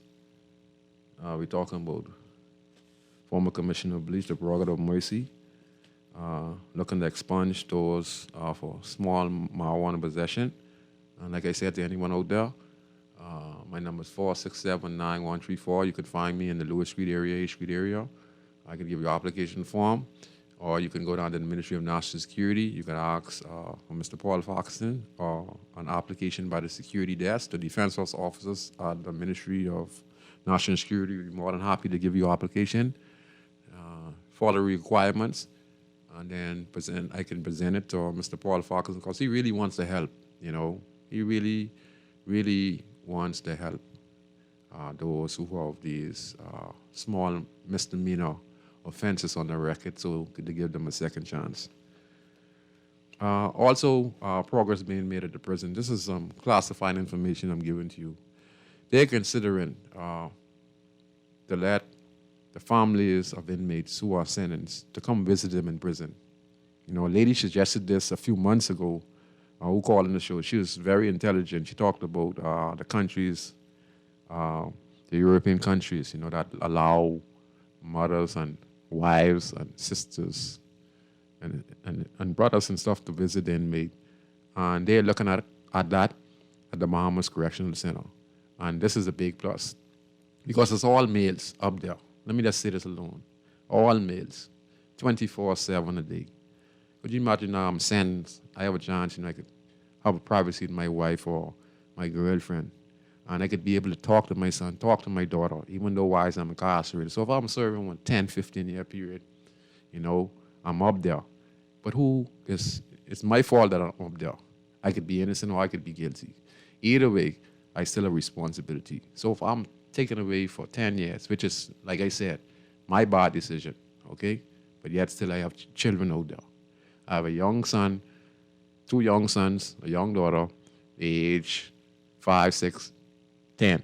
We're talking about former Commissioner of Police, the prerogative of mercy, looking to expunge those for small marijuana possession. And like I said to anyone out there, my number is 467-9134. You could find me in the Lewis Street area, H Street area. I can give you an application form, or you can go down to the Ministry of National Security. You can ask for Mr. Paul Foxton, or an application by the security desk. The defense officers at the Ministry of National Security will be more than happy to give you an application, follow the requirements, and then I can present it to Mr. Paul Foxton because he really wants to help. He really, really wants to help those who have these small misdemeanor offenses on the record, so to give them a second chance. Also, progress being made at the prison. This is some classified information I'm giving to you. They're considering to let the families of inmates who are sentenced to come visit them in prison. A lady suggested this a few months ago, who called in the show. She was very intelligent. She talked about the countries, the European countries, that allow mothers and wives and sisters and brothers and stuff to visit the inmate. And they're looking at that at the Bahamas Correctional Center. And this is a big plus because it's all males up there. Let me just say this alone. All males, 24/7 a day. Could you imagine I have a chance, I could have a privacy with my wife or my girlfriend, and I could be able to talk to my son, talk to my daughter, even though I'm incarcerated. So if I'm serving a 10, 15-year period, I'm up there. But it's my fault that I'm up there. I could be innocent or I could be guilty. Either way, I still have responsibility. So if I'm taken away for 10 years, which is, like I said, my bad decision, okay? But yet still I have children out there. I have a young son, 2 young sons, a young daughter, age 5, 6, 10.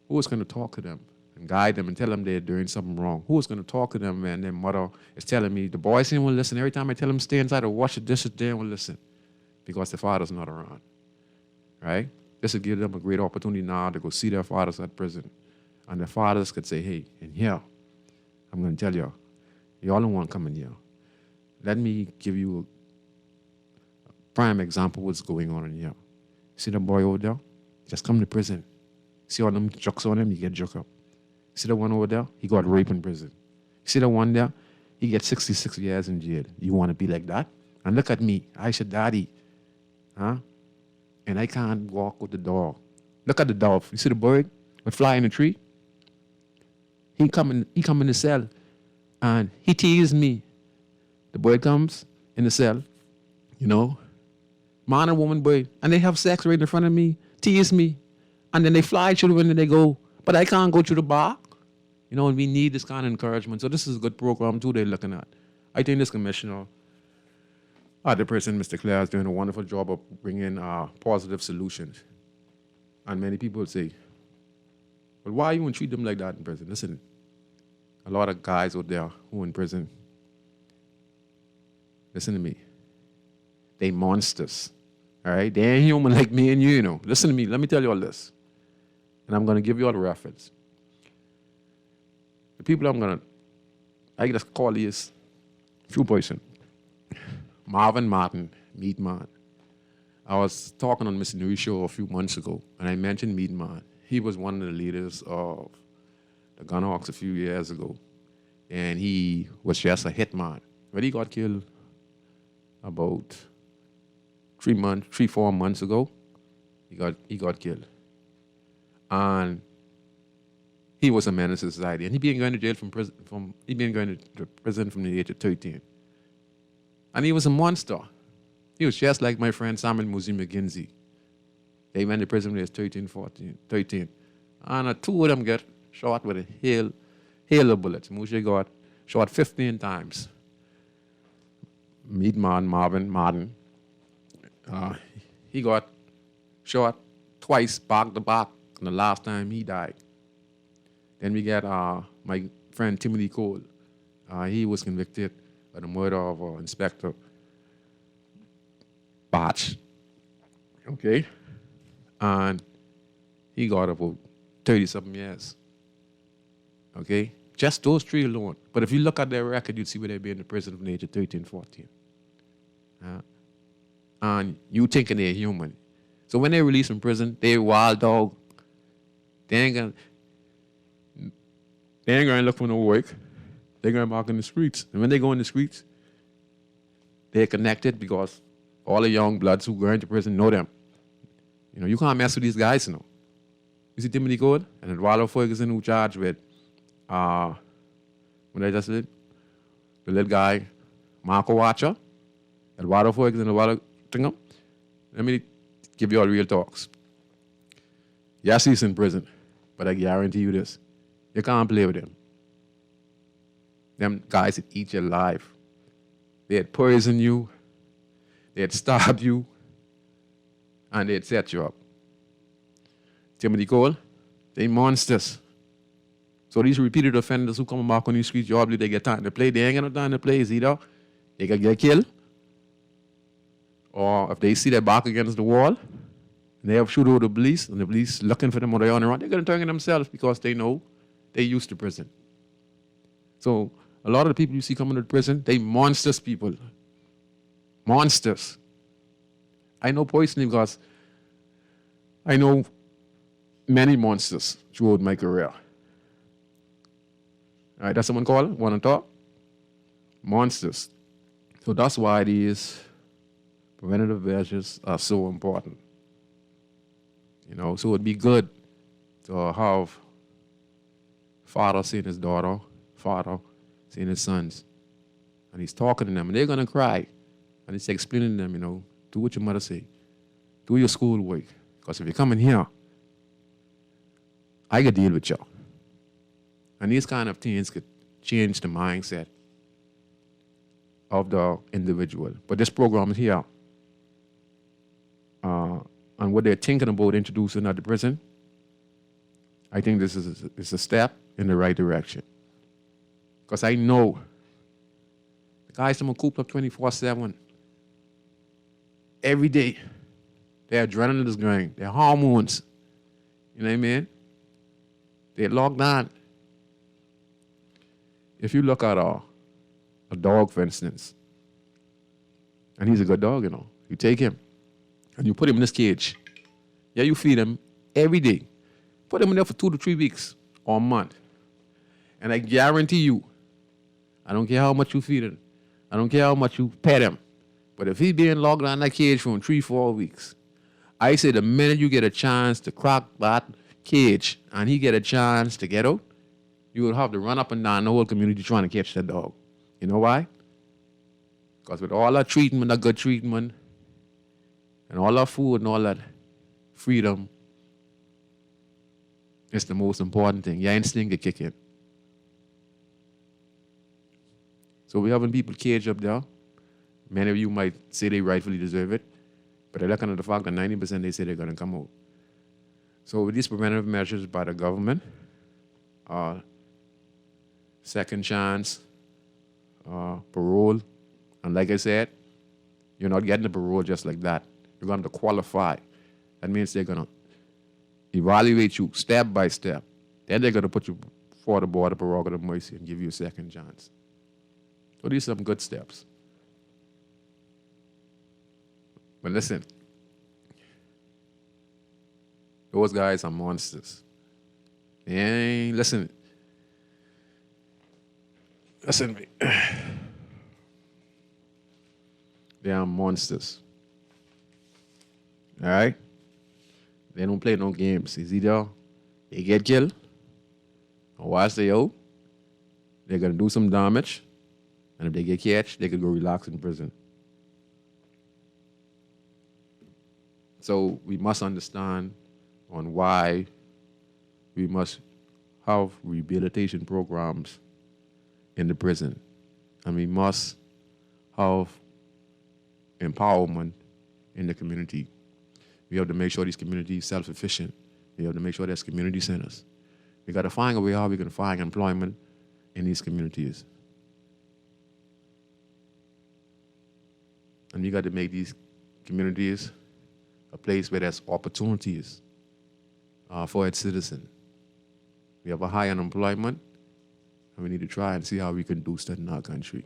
Who is going to talk to them and guide them and tell them they're doing something wrong? Who is going to talk to them when their mother is telling me, the boys ain't will listen. Every time I tell them stay inside or wash the dishes, they won't listen because the father's not around, right? This will give them a great opportunity now to go see their fathers at prison. And the fathers could say, hey, in here, I'm going to tell you, y'all don't want to come in here. Let me give you a prime example of what's going on in here. See the boy over there? Just come to prison. See all them jokes on him, he get joked up. See the one over there? He got raped in prison. See the one there? He gets 66 years in jail. You want to be like that? And look at me. I said, Daddy. Huh? And I can't walk with the dog. Look at the dove. You see the bird that fly in the tree? He come in the cell and he teased me. The bird comes in the cell, man and woman bird, and they have sex right in front of me, tease me, and then they fly through the window and they go, but I can't go through the bar. And we need this kind of encouragement. So this is a good program too they're looking at. I think this commissioner at the prison, Mr. Clare, is doing a wonderful job of bringing positive solutions. And many people say, well, why you won't treat them like that in prison? Listen, a lot of guys out there who are in prison, listen to me, they monsters, all right? They ain't human like me and you, Listen to me, let me tell you all this. And I'm going to give you all the reference. The people I just call these few person. Marvin Martin, Meat Man. I was talking on Mr. News show a few months ago, and I mentioned Meat Man. He was one of the leaders of the Gunhawks a few years ago, and he was just a hitman. But he got killed about 3-4 months ago. He got killed, and he was a menace to society. And he been going to jail from the age of 13. And he was a monster. He was just like my friend Samuel Muzi McGinsey. They went to prison when they was 13. And 2 of them got shot with a hail of bullets. Muzi got shot 15 times. Meat Man, Marvin Martin, he got shot twice, back to back, and the last time he died. Then we got my friend Timothy Cole. He was convicted by the murder of Inspector Batch. Okay? And he got about 30-something years. Okay? Just those 3 alone. But if you look at their record, you'd see where they've been in prison from the age of 13, 14. And you thinking they're human. So when they release from prison, they're wild dog. They ain't gonna look for no work. They're going to walk in the streets. And when they go in the streets, they're connected because all the young bloods who go into prison know them. You can't mess with these guys, You see Timothy Cole and Eduardo Ferguson, who charged with, what I just said, the little guy, Marco Watcher, Eduardo Ferguson, Eduardo Tringham. Let me give you all real talks. Yes, he's in prison, but I guarantee you this. You can't play with him. Them guys that eat your life. They'd poison you, they'd stab you, and they'd set you up. Timothy Cole, they monsters. So these repeated offenders who come back on these streets, you believe they get time to play. They ain't got no time to play. It's either they can get killed, or if they see their back against the wall, and they have shoot over the police, and the police looking for them or they're on the run, they're going to turn on themselves because they know they're used to prison. So a lot of the people you see coming to prison, they monsters people. Monsters. I know personally because I know many monsters throughout my career. All right, that's someone call it? Want to talk? Monsters. So that's why these preventative measures are so important. You know, so it'd be good to have father seeing his daughter, father seeing his sons, and he's talking to them, and they're gonna cry, and he's explaining to them, you know, do what your mother say, do your schoolwork, because if you're coming here, I could deal with you. And these kind of things could change the mindset of the individual. But this program here, and what they're thinking about introducing at the prison, I think this is a step in the right direction. Because I know the guys that are cooped up 24/7, every day, their adrenaline is going, their hormones, you know what I mean? They're locked down. If you look at a dog, for instance, and he's a good dog, you know, you take him and you put him in this cage. Yeah, you feed him every day. Put him in there for 2 to 3 weeks or a month. And I guarantee you, I don't care how much you feed him, I don't care how much you pet him, but if he's being locked down in that cage for 3-4 weeks, I say the minute you get a chance to crack that cage and he get a chance to get out, you will have to run up and down the whole community trying to catch that dog. You know why? Because with all that treatment, that good treatment, and all that food and all that freedom, it's the most important thing. Your instinct to kick in. So we're having people caged up there. Many of you might say they rightfully deserve it, but they're looking at the fact that 90% they say they're going to come out. So with these preventive measures by the government, second chance, parole, and like I said, you're not getting a parole just like that. You're going to qualify. That means they're going to evaluate you step by step. Then they're going to put you before the board of prerogative mercy and give you a second chance. So these are some good steps. But listen, those guys are monsters. They ain't, listen to me. They are monsters. All right? They don't play no games. It's either they get killed, or whilst they out, they're going to do some damage, and if they get catch, they could go relax in prison. So we must understand on why we must have rehabilitation programs in the prison. And we must have empowerment in the community. We have to make sure these communities are self-sufficient. We have to make sure there's community centers. We got to find a way how we can find employment in these communities. And we got to make these communities a place where there's opportunities for its citizens. We have a high unemployment, and we need to try and see how we can boost it in our country.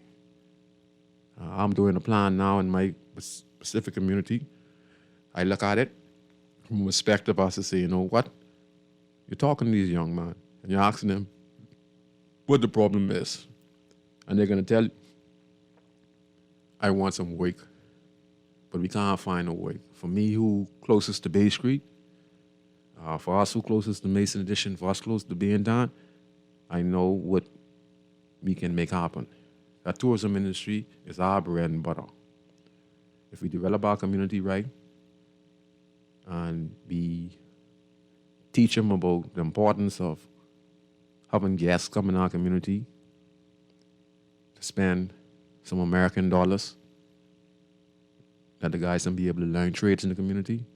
I'm doing a plan now in my specific community. I look at it from a perspective as to say, you know what? You're talking to these young men, and you're asking them what the problem is. And they're going to tell you, I want some work, but we can't find no work. For me, who closest to Bay Street, for us who closest to Mason Addition, for us close to being down, I know what we can make happen. The tourism industry is our bread and butter. If we develop our community right and we teach them about the importance of having guests come in our community to spend some American dollars, that the guys can be able to learn trades in the community,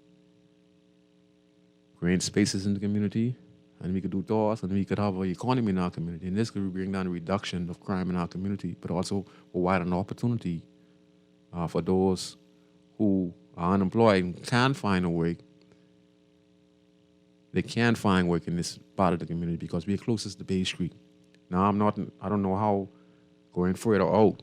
create spaces in the community, and we could do doors, and we could have an economy in our community. And this could bring down a reduction of crime in our community, but also provide an opportunity for those who are unemployed and can't find a work. They can't find work in this part of the community because we're closest to Bay Street. Now, I don't know how going further out,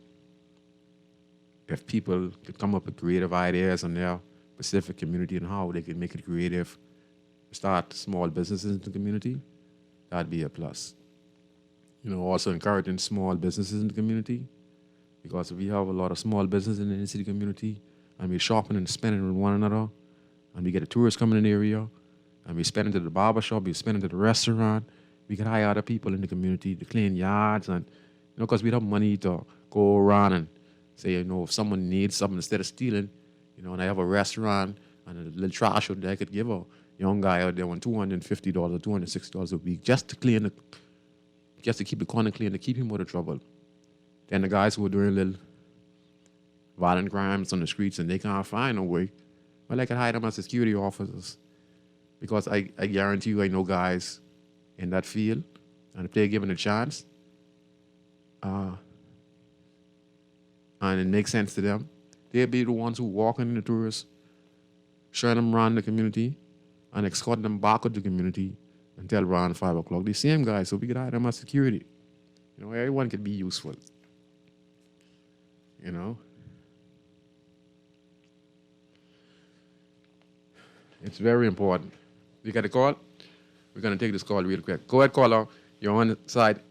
if people could come up with creative ideas on their specific community and how they can make it creative start small businesses in the community, that'd be a plus. You know, also encouraging small businesses in the community, because if we have a lot of small businesses in the inner city community and we're shopping and spending with one another, and we get a tourist coming in the area, and we spend into the barber shop, we spend into the restaurant, we can hire other people in the community to clean yards, and, you know, because we have money to go around and say, you know, if someone needs something, instead of stealing, you know, and I have a restaurant and a little trash out there, I could give a young guy out there on $250 or $260 a week just to keep the corner clean, to keep him out of trouble. Then the guys who are doing little violent crimes on the streets and they can't find no way, well, I could hire them as security officers, because I guarantee you I know guys in that field, and if they're given a chance, and it makes sense to them, they'll be the ones who walk in the tourists, showing them around the community, and escort them back to the community until around 5 o'clock. The same guys, so we could hire them as security. You know, everyone could be useful. You know? It's very important. You got a call? We're going to take this call real quick. Go ahead, caller. You're on the side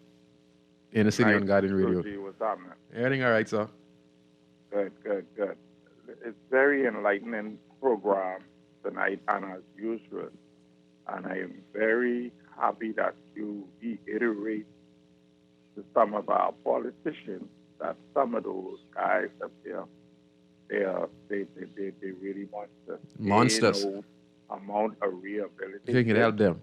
in the city on Guardian Radio. What's up, man? Everything all right, sir? Good. It's very enlightening program tonight, and as usual, and I am very happy that you reiterate to some of our politicians that some of those guys up there, they really want to monsters. no amount of rehabilitation. If you can help them.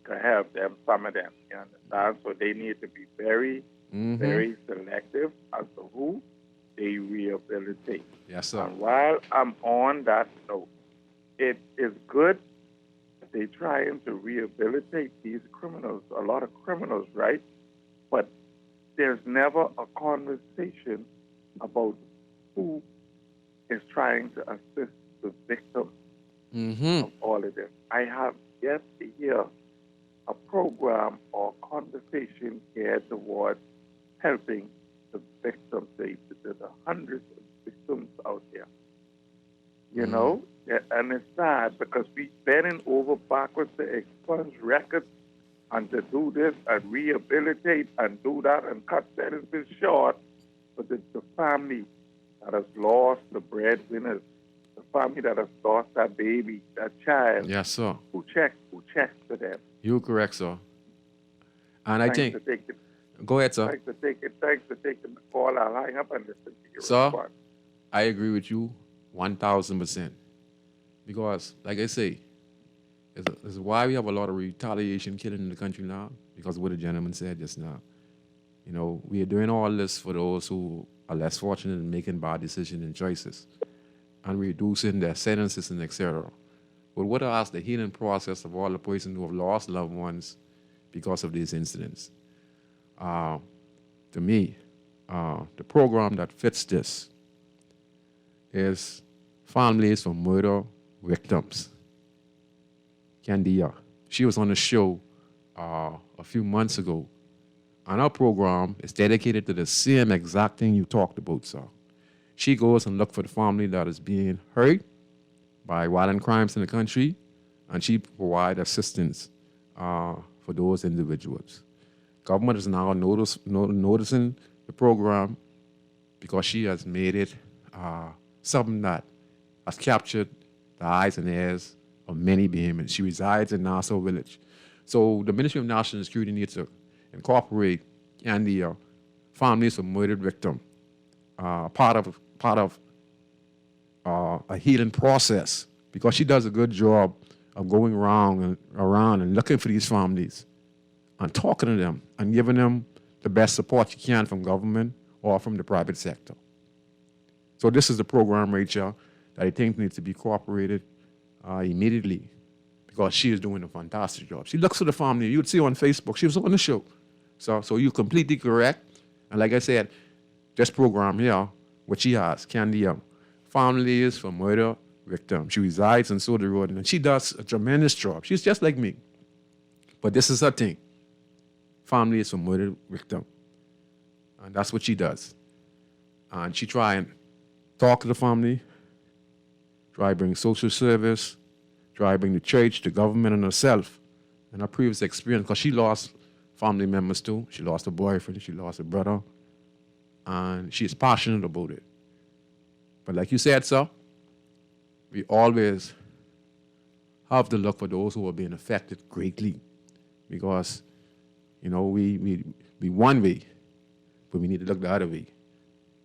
To help them, some of them, you understand? So they need to be very, very selective as to who they rehabilitate. Yes, sir. And while I'm on that note, it is good that they're trying to rehabilitate these criminals, a lot of criminals, right? But there's never a conversation about who is trying to assist the victims of all of this. I have yet to hear a program or conversation geared towards helping the victims. There's hundreds of victims out there. You know? And it's sad because we bending over backwards to expunge records and to do this and rehabilitate and do that and cut sentences short. But the family that has lost the breadwinners, the family that has lost that baby, that child. Yes, sir. Who checks for them? You're correct, sir. And I think... Go ahead, sir. Thanks for taking the call. I'll hang up and listen to your Sir, response. I agree with you 1,000%. Because, like I say, this is why we have a lot of retaliation killing in the country now, because of what the gentleman said just now. You know, we are doing all this for those who are less fortunate in making bad decisions and choices, and reducing their sentences and etc. But what else the healing process of all the persons who have lost loved ones because of these incidents? To me, the program that fits this is Families for Murder Victims. Candia, she was on the show a few months ago, and our program is dedicated to the same exact thing you talked about, sir. She goes and looks for the family that is being hurt by violent crimes in the country, and she provides assistance for those individuals. Government is now noticing the program because she has made it something that has captured the eyes and ears of many Bahamians. She resides in Nassau Village. So the Ministry of National Security needs to incorporate and the families of murdered victims, part of a healing process, because she does a good job of going around and looking for these families and talking to them and giving them the best support you can from government or from the private sector. So this is the program, Rachel, that I think needs to be cooperated immediately, because she is doing a fantastic job. She looks for the family. You'd see her on Facebook. She was on the show. So you're completely correct. And like I said, this program here, what she has, Candy Families for Murder Victims. She resides in Soda Road, and she does a tremendous job. She's just like me. But this is her thing. Families for Murder Victims. And that's what she does. And she try and talk to the family, try bring social service, try to bring the church, the government, and herself, and her previous experience, because she lost family members too. She lost a boyfriend, she lost a brother, and she's passionate about it. But like you said, sir, we always have to look for those who are being affected greatly, because, you know, we one way, but we need to look the other way.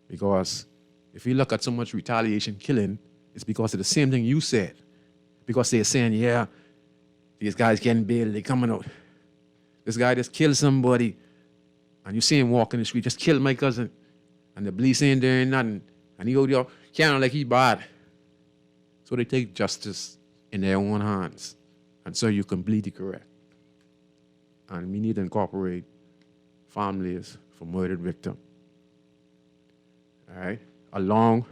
Because if you look at so much retaliation killing, it's because of the same thing you said. Because they're saying, yeah, these guys getting bail, they coming out. This guy just killed somebody, and you see him walking the street, just killed my cousin, and the police ain't doing nothing, and he out there counting like he bad. So they take justice in their own hands. And so you're completely correct. And we need to incorporate families for murdered victims. All right? Along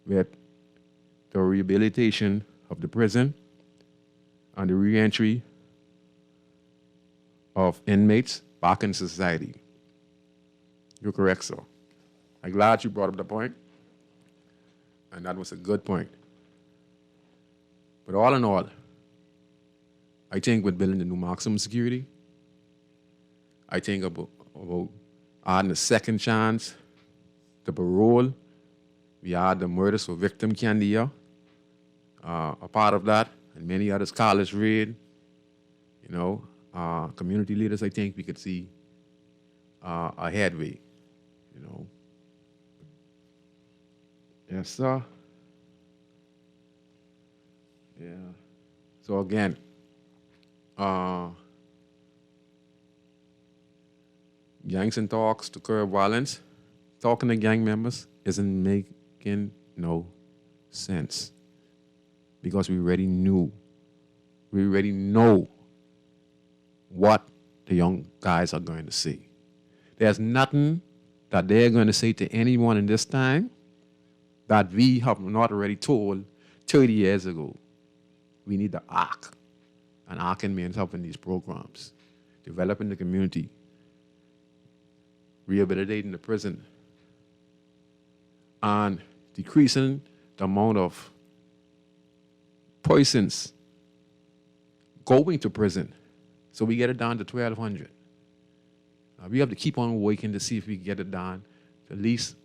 with the rehabilitation of the prison and the reentry of inmates back in society. You're correct, sir. I'm glad you brought up the point. And that was a good point. But all in all, I think with building the new maximum security, I think about adding a second chance, the parole, we add the murders for victim candia, a part of that, and many others, college raid, you know, community leaders, I think we could see a headway, you know. Yes, sir. Yeah. So again, gangs and talks to curb violence, talking to gang members isn't making no sense. Because we already know what the young guys are going to say. There's nothing that they're going to say to anyone in this time that we have not already told 30 years ago. We need the ARC. And ARC means helping these programs, developing the community, rehabilitating the prison, and decreasing the amount of persons going to prison. So we get it down to 1,200. We have to keep on working to see if we can get it down to at least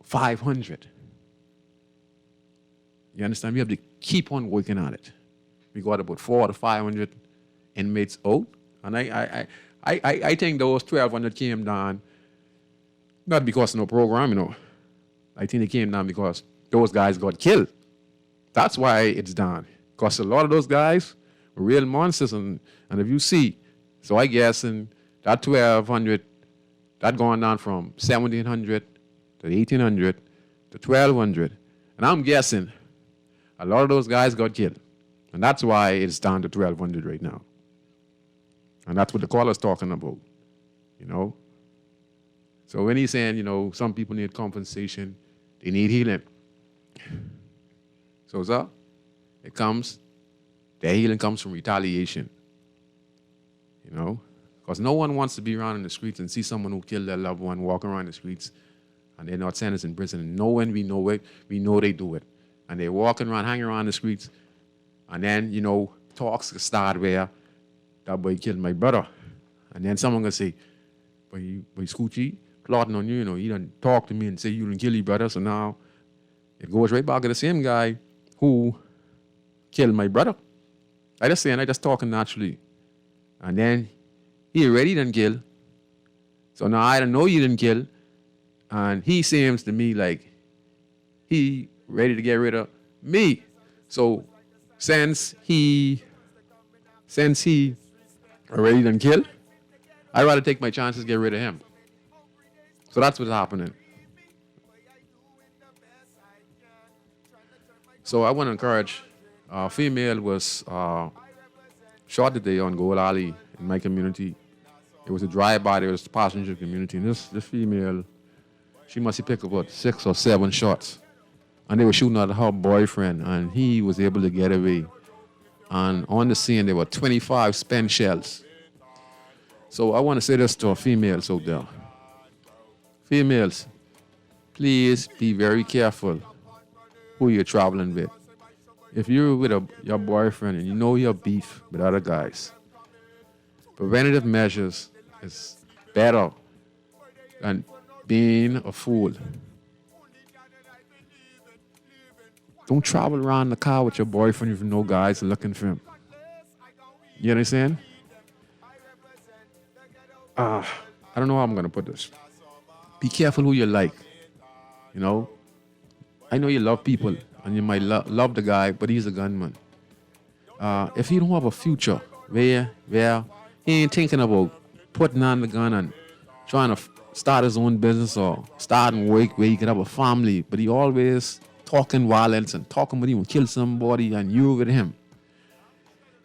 500. You understand? We have to keep on working on it. We got about 400 to 500 inmates out. And I think those 1,200 came down not because of no program, you know. I think they came down because those guys got killed. That's why it's down. Because a lot of those guys were real monsters. And if you see, so I guess in that 1,200, that going down from 1,700 to 1,800 to 1,200. And I'm guessing a lot of those guys got killed. And that's why it's down to 1,200 right now. And that's what the caller's talking about, you know. So when he's saying, you know, some people need compensation, they need healing. So, sir, their healing comes from retaliation, you know. Because no one wants to be around in the streets and see someone who killed their loved one walk around the streets and they're not sentenced in prison. And knowing we know it, we know they do it. And they're walking around, hanging around the streets. And then, you know, talks start where that boy killed my brother. And then someone gonna say, but Scoochie, plotting on you, you know, he done talk to me and say you done kill your brother. So now it goes right back to the same guy who killed my brother. I just talking naturally. And then he already done kill. So now I don't know you didn't kill. And he seems to me like he ready to get rid of me. So since he already done kill, I'd rather take my chances, get rid of him. So that's what's happening. So I want to encourage, a female was shot today on Gold Alley in my community. It was a drive-by, there was a passenger community. And this female, she must have picked up about 6 or 7 shots. And they were shooting at her boyfriend, and he was able to get away. And on the scene, there were 25 spent shells. So I want to say this to our females out there. Females, please be very careful who you're traveling with. if you're with your boyfriend and you know you have beef with other guys, preventative measures is better than being a fool. Don't travel around in the car with your boyfriend if you know guys are looking for him. You understand? I don't know how I'm going to put this. Be careful who you like. You know? I know you love people and you might love the guy, but he's a gunman. If he don't have a future where he ain't thinking about putting on the gun and trying to start his own business or starting work where he could have a family, but he always talking violence and talking about he will kill somebody and you with him,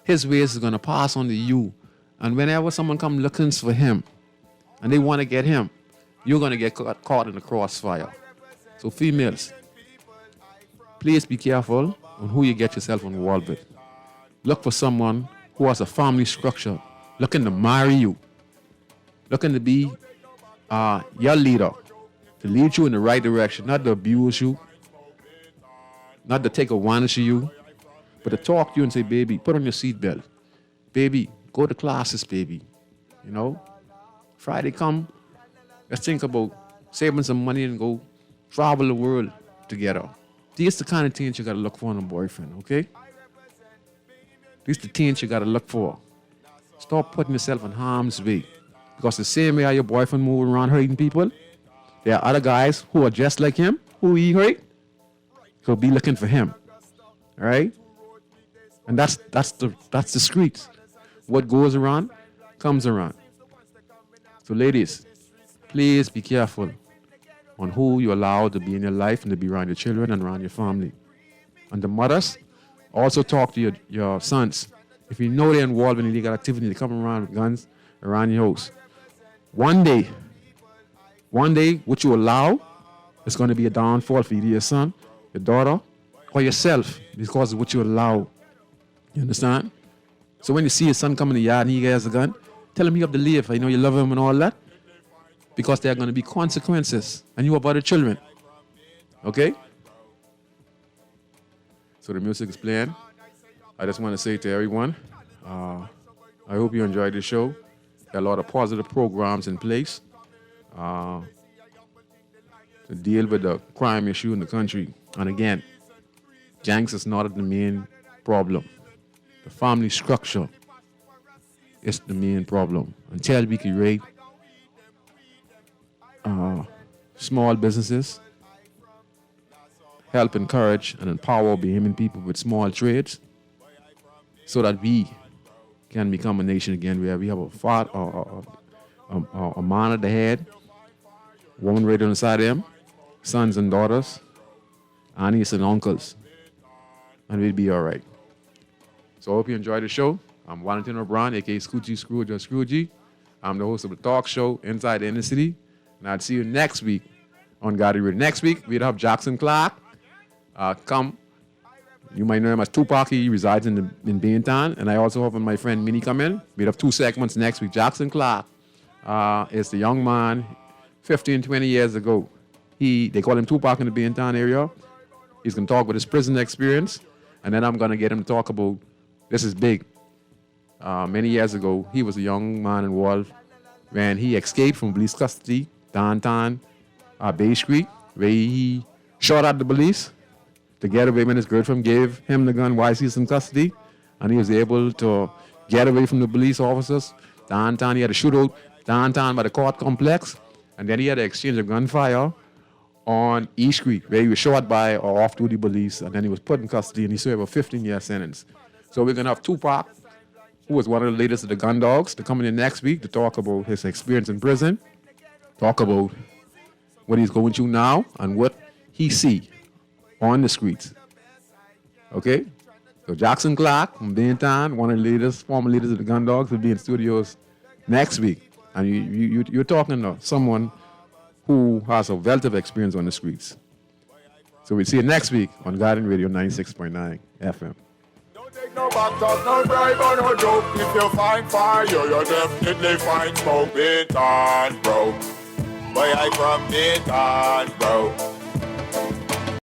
his ways is going to pass on to you. And whenever someone comes looking for him and they want to get him, you're going to get caught in the crossfire. So females, please be careful on who you get yourself involved with. Look for someone who has a family structure, looking to marry you, looking to be your leader, to lead you in the right direction, not to abuse you, not to take advantage of you, but to talk to you and say, baby, put on your seatbelt. Baby, go to classes, baby. You know? Friday come, let's think about saving some money and go travel the world together. These are the kind of things you got to look for in a boyfriend, okay? These are the things you got to look for. Stop putting yourself in harm's way. Because the same way your boyfriend moving around hurting people, there are other guys who are just like him, who he hurt, so be looking for him. All right? And that's the streets. What goes around comes around. So ladies, please be careful on who you allow to be in your life and to be around your children and around your family. And the mothers, also talk to your sons. If you know they're involved in illegal activity, they come around with guns around your house. One day, what you allow is going to be a downfall for either your son, your daughter, or yourself because of what you allow. You understand? So when you see your son come in the yard and he has a gun, tell him you have to leave. I know you love him and all that. Because there are going to be consequences. And you have other children. Okay? So the music is playing. I just want to say to everyone, I hope you enjoyed the show. There are a lot of positive programs in place to deal with the crime issue in the country. And again, gangs is not the main problem. The family structure is the main problem. Until we can rate small businesses, help encourage and empower Bahamian people with small trades so that we can become a nation again where we have a man at the head, woman right on the side of him, sons and daughters, aunties and uncles, and we'll be all right. So I hope you enjoyed the show. I'm Wellington O'Brien, a.k.a. Scoochie Scrooge or Scroogey. I'm the host of the talk show Inside the Inner City, and I'll see you next week on Garden Radio. Next week, we'll have Jackson Clark come. You might know him as Tupac. He resides in Baintown. And I also have my friend Minnie come in. We'll have 2 segments next week. Jackson Clark is the young man 15, 20 years ago. They call him Tupac in the Baintown area. He's going to talk about his prison experience. And then I'm going to get him to talk about, this is big. Many years ago, he was a young man involved when he escaped from police custody downtown Bay Street, where he shot at the police. To get away when his girlfriend gave him the gun while he's in custody, and he was able to get away from the police officers. Downtown, he had a shootout downtown by the court complex, and then he had an exchange of gunfire on East Street, where he was shot by off-duty police, and then he was put in custody, and he served a 15-year sentence. So we're going to have Tupac, who was one of the leaders of the Gun Dogs, to come in next week to talk about his experience in prison, talk about what he's going through now, and what he see on the streets. Okay? So Jackson Clark from Baintown, one of the leaders, former leaders of the Gun Dogs, will be in studios next week. And you're talking to someone who has a wealth of experience on the streets. So we'll see you next week on Garden Radio 96.9 FM. Don't take no back talk, no bribe or no joke. If you find fire, you definitely find smoke. Baintown, bro. Boy, I from Baintown, bro.